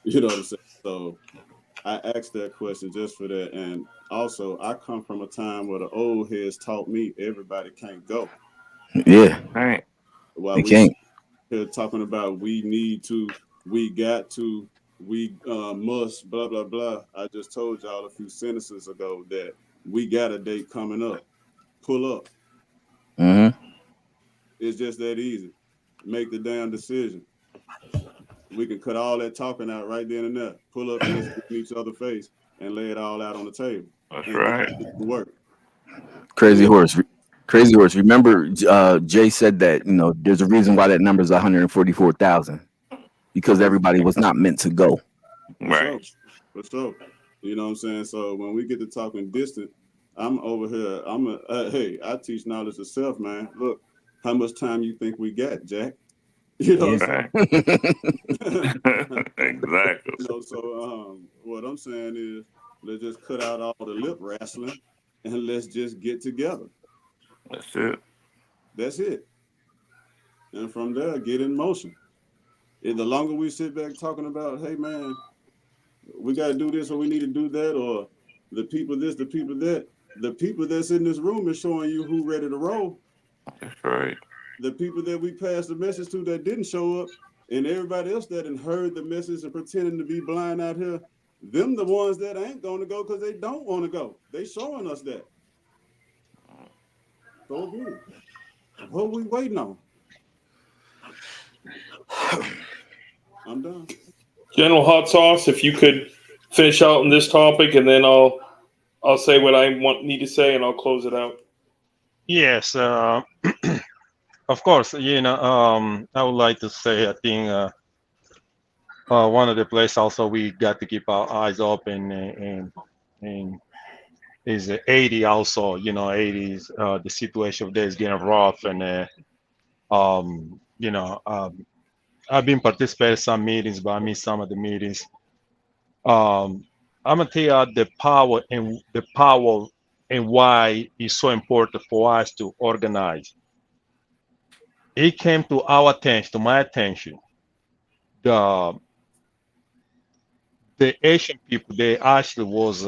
S6: You know what I'm saying? So I asked that question just for that. And also, I come from a time where the old heads taught me everybody can't go.
S4: Yeah.
S3: Right.
S6: While
S4: They
S6: we
S4: can't.
S6: sit here talking about we need to, we got to, we must, blah, blah, blah. I just told y'all a few sentences ago that we got a date coming up. Pull up.
S4: Hmm.
S6: It's just that easy. Make the damn decision. We can cut all that talking out right then and there. Pull up and let's get in each other's face and lay it all out on the table
S3: That's
S6: and get
S3: right.
S6: to work.
S4: Crazy
S6: Pull up.
S4: horse. Crazy horse. Remember, Jay said that there's a reason why that number is 144,000 because
S6: Right.
S4: everybody was not meant to go.
S6: For sure.
S3: Right.
S6: For sure. You know what I'm saying? So when we get to talking distant, I'm over here. Hey, I teach knowledge of self, man. Look, how much time you think we got, Jack? You know
S4: Yeah.
S6: what
S3: Right.
S6: I'm saying?
S3: Exactly.
S6: So what I'm saying is let's just cut out all the lip wrestling and let's just get together.
S3: That's it.
S6: That's it. And from there, get in motion. And the longer we sit back talking about, hey man, we got to do this or we need to do that, or the people this, the people that, the people that's in this room is showing you who ready to roll.
S3: That's right.
S6: The people that we passed the message to that didn't show up, and everybody else that had heard the message and pretending to be blind out here, them the ones that ain't going to go because they don't want to go. They showing us that. So again, what we waiting on? I'm done.
S1: General Hot Sauce, if you could finish out on this topic, and then I'll say what I need to say, and I'll close it out.
S8: Yes, of course. I would like to say I think one of the places also we got to keep our eyes open and is 80 also. 80s the situation there is getting rough and I've been participating in some meetings, but I missed some of the meetings. I'm gonna tell you the power and why it's so important for us to organize. It came to our attention, to my attention, the the Asian people. They actually was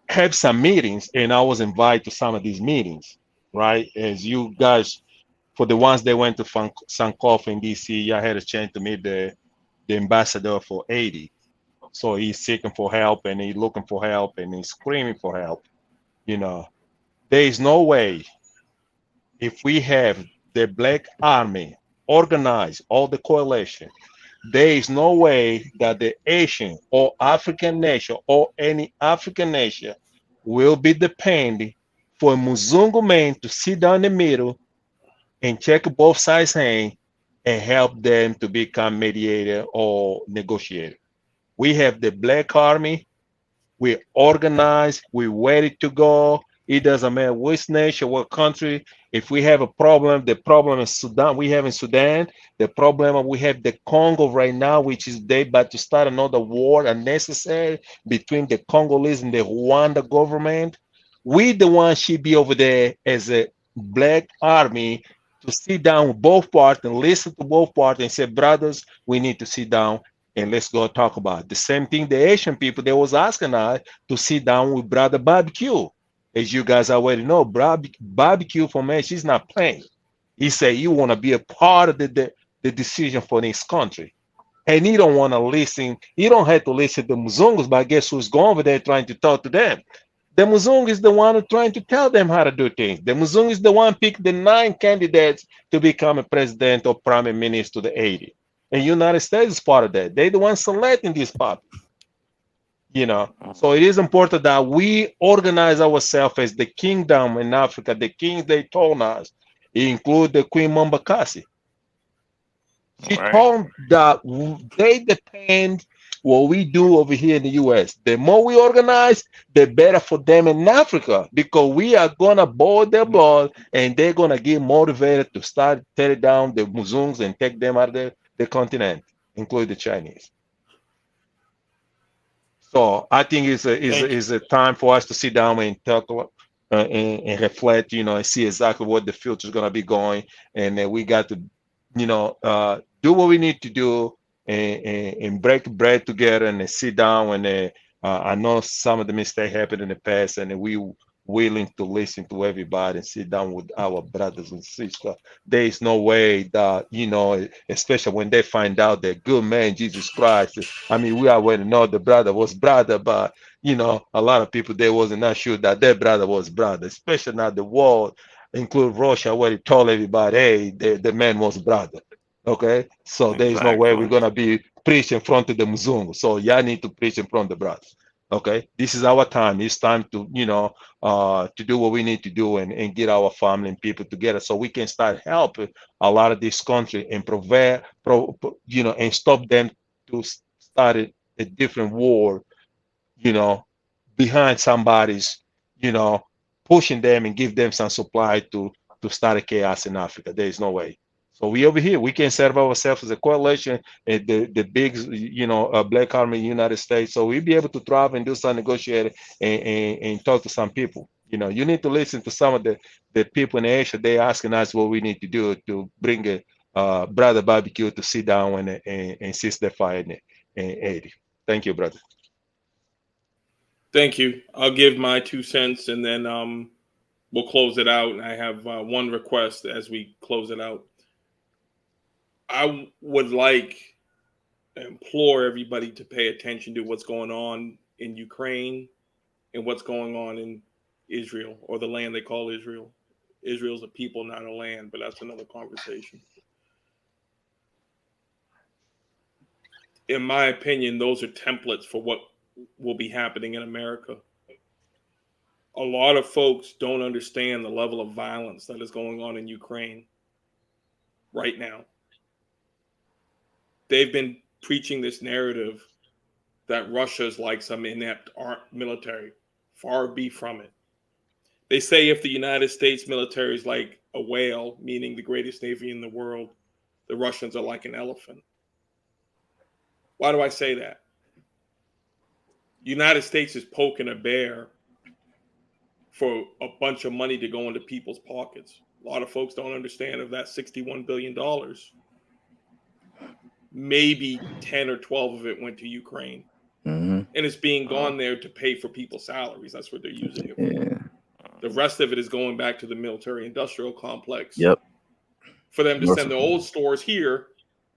S8: have some meetings, and I was invited to some of these meetings. Right, as you guys, for the ones that went to Sankofa in DC, I had a chance to meet the ambassador for Haiti. So he's seeking for help and he's looking for help and he's screaming for help. You know, there is no way if we have the Black Army organize all the coalition, there is no way that the Asian or African nation or any African nation will be depending for a Muzungu man to sit down in the middle and check both sides' hand and help them to become mediator or negotiator. We have the Black Army. We're organized. We're ready to go. It doesn't matter which nation, what country. If we have a problem, the problem in Sudan, we have in Sudan, the problem we have the Congo right now, which is they about to start another war unnecessary between the Congolese and the Rwanda government. We the one should be over there as a black army to sit down with both parties and listen to both parties and say, brothers, we need to sit down and let's go talk about it. The same thing the Asian people, they was asking us to sit down with brother barbecue. As you guys already know, barbecue for me, she's not playing. He said, you want to be a part of the decision for this country. And he don't want to listen. He don't have to listen to Muzungus, but guess who's going over there trying to talk to them? The Muzungu is the one who trying to tell them how to do things. The Muzungu is the one picked the 9 candidates to become a president or prime minister to the 80. And United States is part of that. They're the ones selecting these parties. So it is important that we organize ourselves as the kingdom in Africa. The kings they told us, include the Queen Mambakasi. She told that they depend what we do over here in the US. The more we organize, the better for them in Africa, because we are gonna boil their blood and they're gonna get motivated to start tearing down the Muzungs and take them out of the continent, including the Chinese. So I think it's a time for us to sit down and talk and reflect, and see exactly what the future is going to be going. And then we got to, do what we need to do and break bread together and sit down. And I know some of the mistakes happened in the past, and we willing to listen to everybody and sit down with our brothers and sisters. There is no way that, especially when they find out that good man, Jesus Christ. I mean, we already know the brother was brother, but, a lot of people, they wasn't not sure that their brother was brother, especially now the world, include Russia, where he told everybody, hey, the man was brother. Okay, so there is no way we're gonna be preaching in front of the Muzungu. So y'all need to preach in front of the brothers. Okay, this is our time. It's time to to do what we need to do and get our family and people together so we can start helping a lot of this country and and stop them to start a different war, behind somebody's, pushing them and give them some supply to start a chaos in Africa. There is no way. So we over here, we can serve ourselves as a coalition and the big, black army in the United States. So we'll be able to thrive and do some negotiating and talk to some people. You need to listen to some of the people in Asia. They're asking us what we need to do to bring a brother barbecue to sit down and cease the fire in 80. Thank you, brother.
S1: Thank you. I'll give my 2 cents and then we'll close it out. And I have one request as we close it out. I would implore everybody to pay attention to what's going on in Ukraine and what's going on in Israel, or the land they call Israel. Israel's a people, not a land, but that's another conversation. In my opinion, those are templates for what will be happening in America. A lot of folks don't understand the level of violence that is going on in Ukraine right now. They've been preaching this narrative that Russia is like some inept military. Far be from it. They say if the United States military is like a whale, meaning the greatest navy in the world, the Russians are like an elephant. Why do I say that? The United States is poking a bear for a bunch of money to go into people's pockets. A lot of folks don't understand of that $61 billion. Maybe 10 or 12 of it went to Ukraine.
S4: Mm-hmm.
S1: And it's being gone there to pay for people's salaries. That's what they're using it for. The rest of it is going back to the military industrial complex.
S4: Yep.
S1: For them to send the old stores here,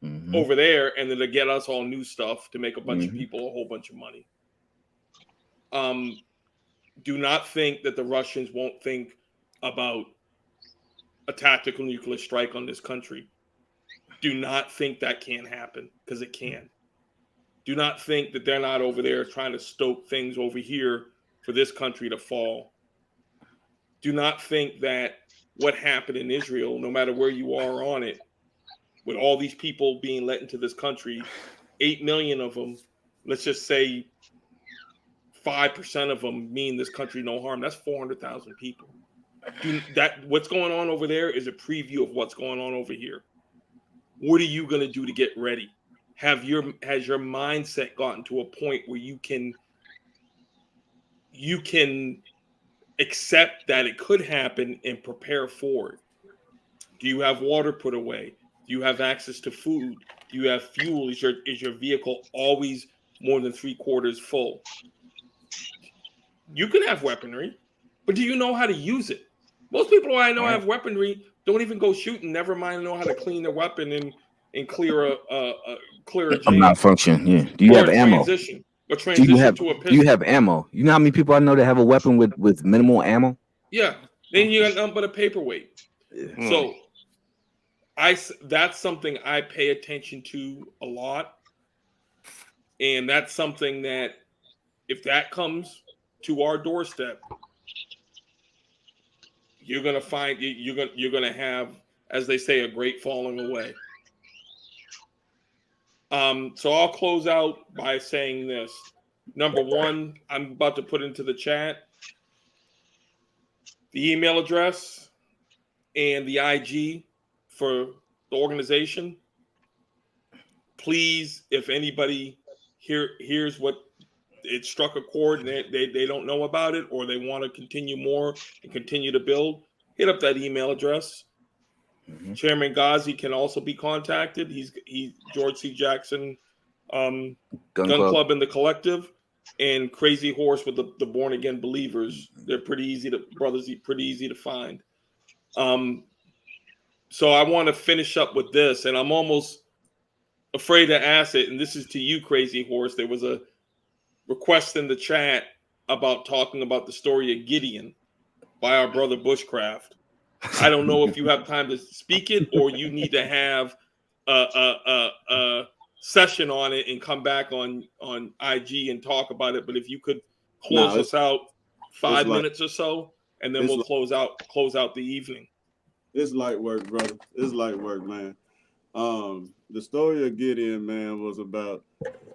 S4: mm-hmm.
S1: over there, and then to get us all new stuff to make a bunch of people a whole bunch of money. Do not think that the Russians won't think about a tactical nuclear strike on this country. Do not think that can't happen, because it can. Do not think that they're not over there trying to stoke things over here for this country to fall. Do not think that what happened in Israel, no matter where you are on it, with all these people being let into this country, 8 million of them, let's just say 5% of them mean this country no harm. That's 400,000 people. What's going on over there is a preview of what's going on over here. What are you going to do to get ready? Has your mindset gotten to a point where you can accept that it could happen and prepare for it? Do you have water put away? Do you have access to food? Do you have fuel? Is your vehicle always more than 3/4 full? You can have weaponry, but do you know how to use it? Most people I know have weaponry don't even go shooting. Never mind know how to clean their weapon and clear a jam.
S4: Malfunction. Yeah. Do you
S1: Or
S4: have
S1: a
S4: ammo?
S1: transition. Or
S4: Do you
S1: transition
S4: have
S1: to a
S4: Do you
S1: pistol.
S4: have ammo? You know how many people I know that have a weapon with minimal ammo?
S1: Yeah. Then you got nothing but a paperweight.
S4: Yeah.
S1: So that's something I pay attention to a lot. And that's something that if that comes to our doorstep, you're gonna find you're gonna have, as they say, a great falling away. So I'll close out by saying this. Number one, I'm about to put into the chat the email address and the IG for the organization. Please, if anybody hears what it struck a chord and they don't know about it, or they want to continue more and continue to build, hit up that email address.
S4: Mhm.
S1: Chairman Ghazi can also be contacted. He's George C. Jackson
S4: Gun
S1: Gun
S4: Club.
S1: Club and the Collective, and Crazy Horse with the Born Again Believers. They're pretty easy to find. So I want to finish up with this, and I'm almost afraid to ask it, and this is to you, Crazy Horse. There was a request in the chat about talking about the story of Gideon by our brother Bushcraft. I don't know if you have time to speak it, or you need to have a session on it and come back on IG and talk about it. But if you could close us out 5 minutes or so, and then we'll close out the evening.
S6: It's light work, brother. It's light work, man. The story of Gideon, man, was about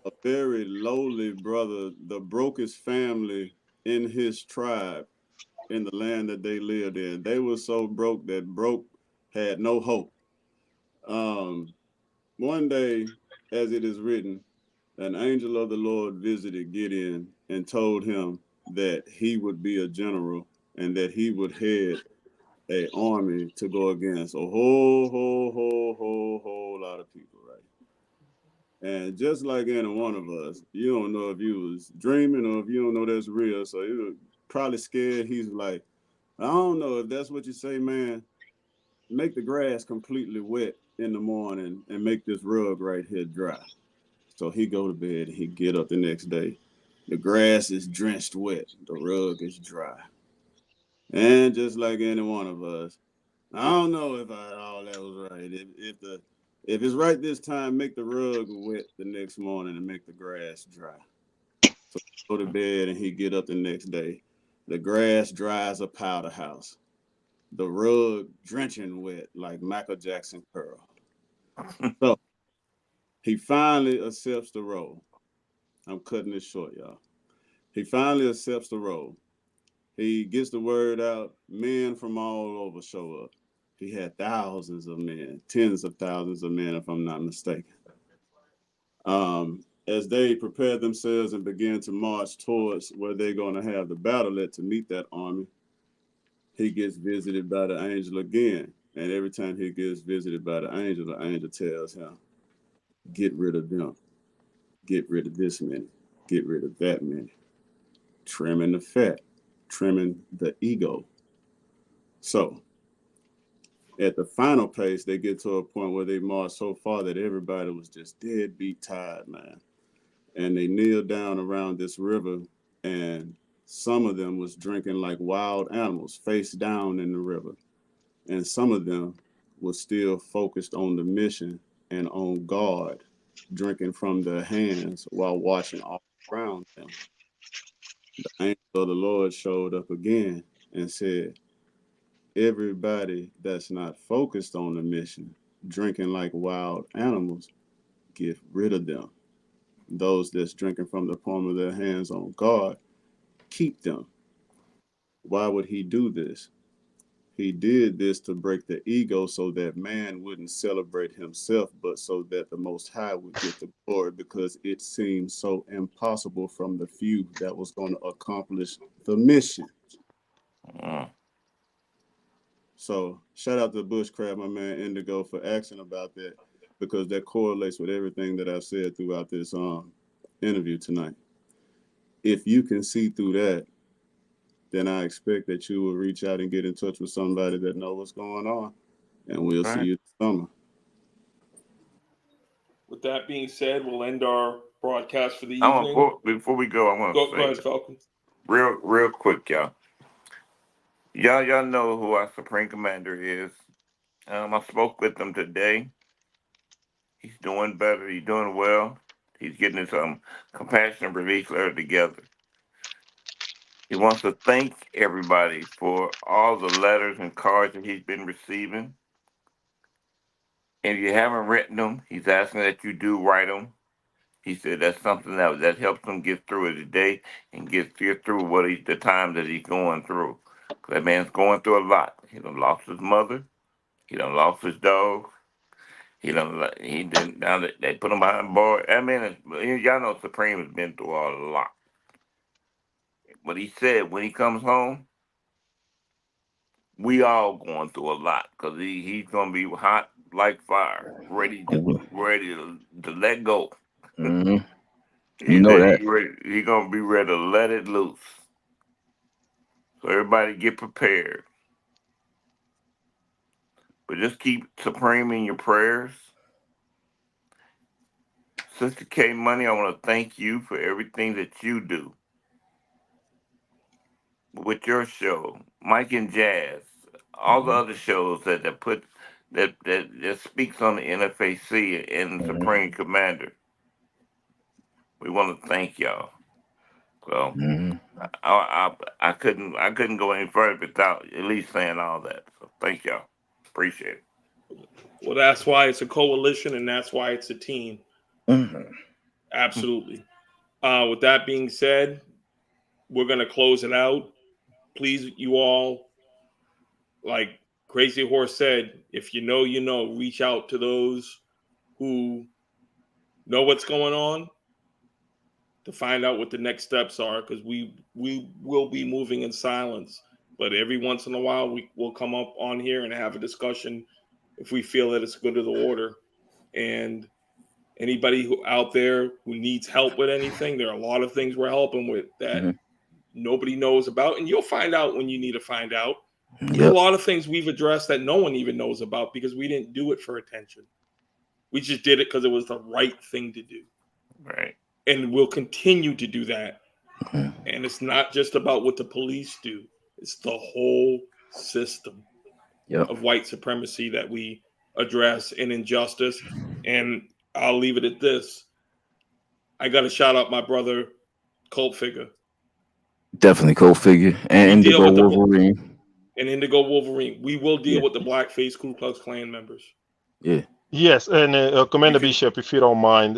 S6: a very lowly brother, the brokest family in his tribe in the land that they lived in. They were so broke that broke had no hope. One day, as it is written, an angel of the Lord visited Gideon and told him that he would be a general and that he would head an army to go against a whole lot of people, right? And just like any one of us, you don't know if you was dreaming or if you don't know that's real. So you're probably scared. He's like, I don't know if that's what you say, man. Make the grass completely wet in the morning and make this rug right here dry. So he go to bed and he get up the next day. The grass is drenched wet. The rug is dry. And just like any one of us, I don't know if all that was right. If it's right this time, make the rug wet the next morning and make the grass dry. So he go to bed and he get up the next day. The grass dries a powder house. The rug drenching wet like Michael Jackson curl. So he finally accepts the role. I'm cutting this short, y'all. He finally accepts the role. He gets the word out. Men from all over show up. He had thousands of men, tens of thousands of men, if I'm not mistaken. As they prepare themselves and begin to march towards where they're going to have the battle at to meet that army, he gets visited by the angel again. And every time he gets visited by the angel tells him, get rid of them. Get rid of this many. Get rid of that many. Trimming the fat. Trimming the ego. So, at the final pace, they get to a point where they march so far that everybody was just dead beat tired, man. And they kneeled down around this river, and some of them was drinking like wild animals, face down in the river. And some of them was still focused on the mission and on God, drinking from their hands while watching all around them. The angel of the Lord showed up again and said, everybody that's not focused on the mission, drinking like wild animals, get rid of them. Those that's drinking from the palm of their hands on God, keep them. Why would he do this? He did this to break the ego so that man wouldn't celebrate himself, but so that the Most High would get the glory, because it seemed so impossible from the few that was going to accomplish the mission. So shout out to Bushcraft, my man Indigo, for asking about that, because that correlates with everything that I've said throughout this interview tonight. If you can see through that, then I expect that you will reach out and get in touch with somebody that knows what's going on, and we'll see you this summer.
S1: With that being said, we'll end our broadcast for the evening.
S3: Before we go, I want to
S1: go ahead, Falcon.
S3: Real quick, y'all. Y'all know who our Supreme Commander is. I spoke with him today. He's doing better. He's doing well. He's getting his compassionate release letter together. He wants to thank everybody for all the letters and cards that he's been receiving. And if you haven't written them, he's asking that you do write them. He said that's something that helps him get through it today and get through the time that he's going through. That man's going through a lot. He done lost his mother. He done lost his dog. He didn't. Now that they put him behind bars. I mean, y'all know Supreme has been through a lot. But he said when he comes home, we all going through a lot, because he's gonna be hot like fire, ready to let go.
S4: Mm-hmm. You know that
S3: He's gonna be ready to let it loose. So everybody get prepared. But just keep Supreme in your prayers. Sister K Money, I want to thank you for everything that you do with your show, Mike and Jazz, all the other shows that speaks on the NFAC and Supreme Commander. We want to thank y'all. So I couldn't go any further without at least saying all that. So thank y'all. Appreciate it.
S1: Well, that's why it's a coalition, and that's why it's a team. Absolutely. With that being said, we're going to close it out. Please, you all, like Crazy Horse said, if you know, reach out to those who know what's going on to find out what the next steps are, because we will be moving in silence. But every once in a while, we will come up on here and have a discussion if we feel that it's good to the order. And anybody out there who needs help with anything, there are a lot of things we're helping with that nobody knows about, and you'll find out when you need to find out. There's a lot of things we've addressed that no one even knows about because we didn't do it for attention. We just did it because it was the right thing to do.
S3: Right.
S1: And we'll continue to do that. And it's not just about what the police do. It's the whole system of white supremacy that we address, and injustice. And I'll leave it at this. I got to shout out my brother, Cult Figure.
S4: Definitely Cult Figure. And Indigo Wolverine.
S1: And Indigo Wolverine. We will deal with the blackface Ku Klux Klan members.
S4: Yeah.
S5: Yes, and Commander Bishop, if you don't mind,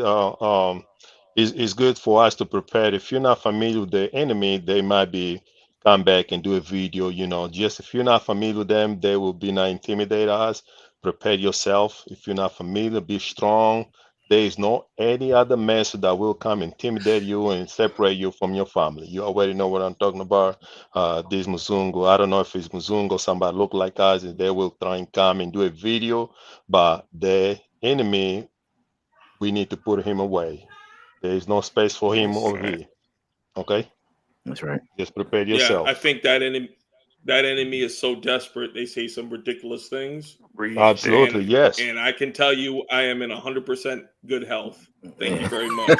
S5: it's good for us to prepare. If you're not familiar with the enemy, they might be come back and do a video. Just if you're not familiar with them, they will be not intimidate us. Prepare yourself. If you're not familiar, be strong. There is no any other message that will come intimidate you and separate you from your family. You already know what I'm talking about. This Muzungu, I don't know if it's Muzungu, somebody look like us, and they will try and come and do a video, but the enemy, we need to put him away. There is no space for him over here. Okay?
S4: That's right.
S5: Just prepare yourself.
S1: Yeah, I think that enemy is so desperate, they say some ridiculous things.
S5: Absolutely, yes.
S1: And I can tell you, I am in 100% good health. Thank you very much.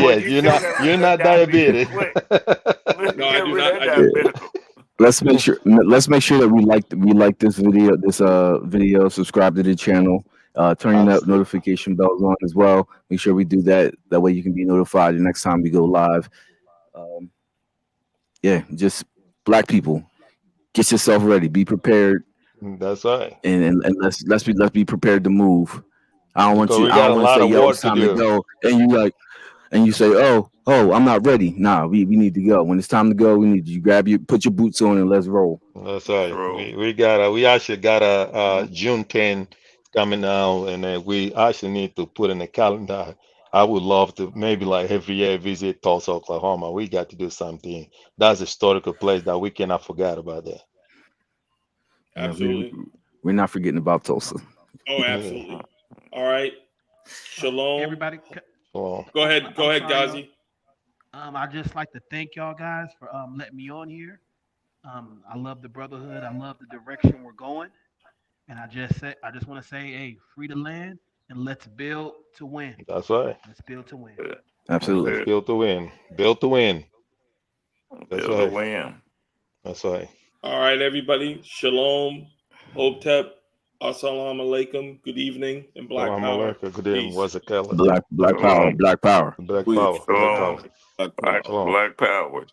S5: Yes, you're not diabetic.
S1: No, I do not.
S4: Let's make sure that we like this video, subscribe to the channel, turn your notification bells on as well. Make sure we do that. That way you can be notified the next time we go live. Just black people, get yourself ready, be prepared.
S5: That's right.
S4: And let's be prepared to move. I don't want to say, yo, it's time to go. And you like, and you say, "Oh, I'm not ready." Nah, we need to go. When it's time to go, we need you put your boots on, and let's roll.
S5: That's right.
S3: True.
S5: We actually got a June 10 coming now, and we actually need to put in the calendar. I would love to maybe like every year visit Tulsa, Oklahoma. We got to do something. That's a historical place that we cannot forget about that.
S4: Yeah,
S1: Absolutely.
S4: we're not forgetting about Tulsa.
S1: Oh, absolutely. All right. Shalom.
S7: Everybody,
S5: So
S1: Go ahead,
S7: I'm
S1: go ahead,
S7: sorry, y'all.
S1: Gazi.
S7: I just like to thank y'all guys for letting me on here. I love the brotherhood. I love the direction we're going. And I just want to say, hey, free the land and let's build to win.
S5: that's right.
S7: Let's build to win.
S3: Yeah, that's
S4: Absolutely.
S5: Let's
S3: it.
S5: build to win. Build to win. That's
S3: Build a
S5: right.
S3: win.
S5: That's right.
S1: All right, everybody. Shalom. Hotep. Assalamu alaikum. Good evening and black
S5: Salam
S1: power.
S5: alaikum. Good evening.
S1: Peace.
S5: What's the color?
S4: Black power,
S3: Shalom.
S4: black power.
S5: Black
S6: We
S5: power. Black
S3: Shalom.
S5: power.
S6: Black
S3: Black,
S6: Power.
S5: Shalom.
S3: black power.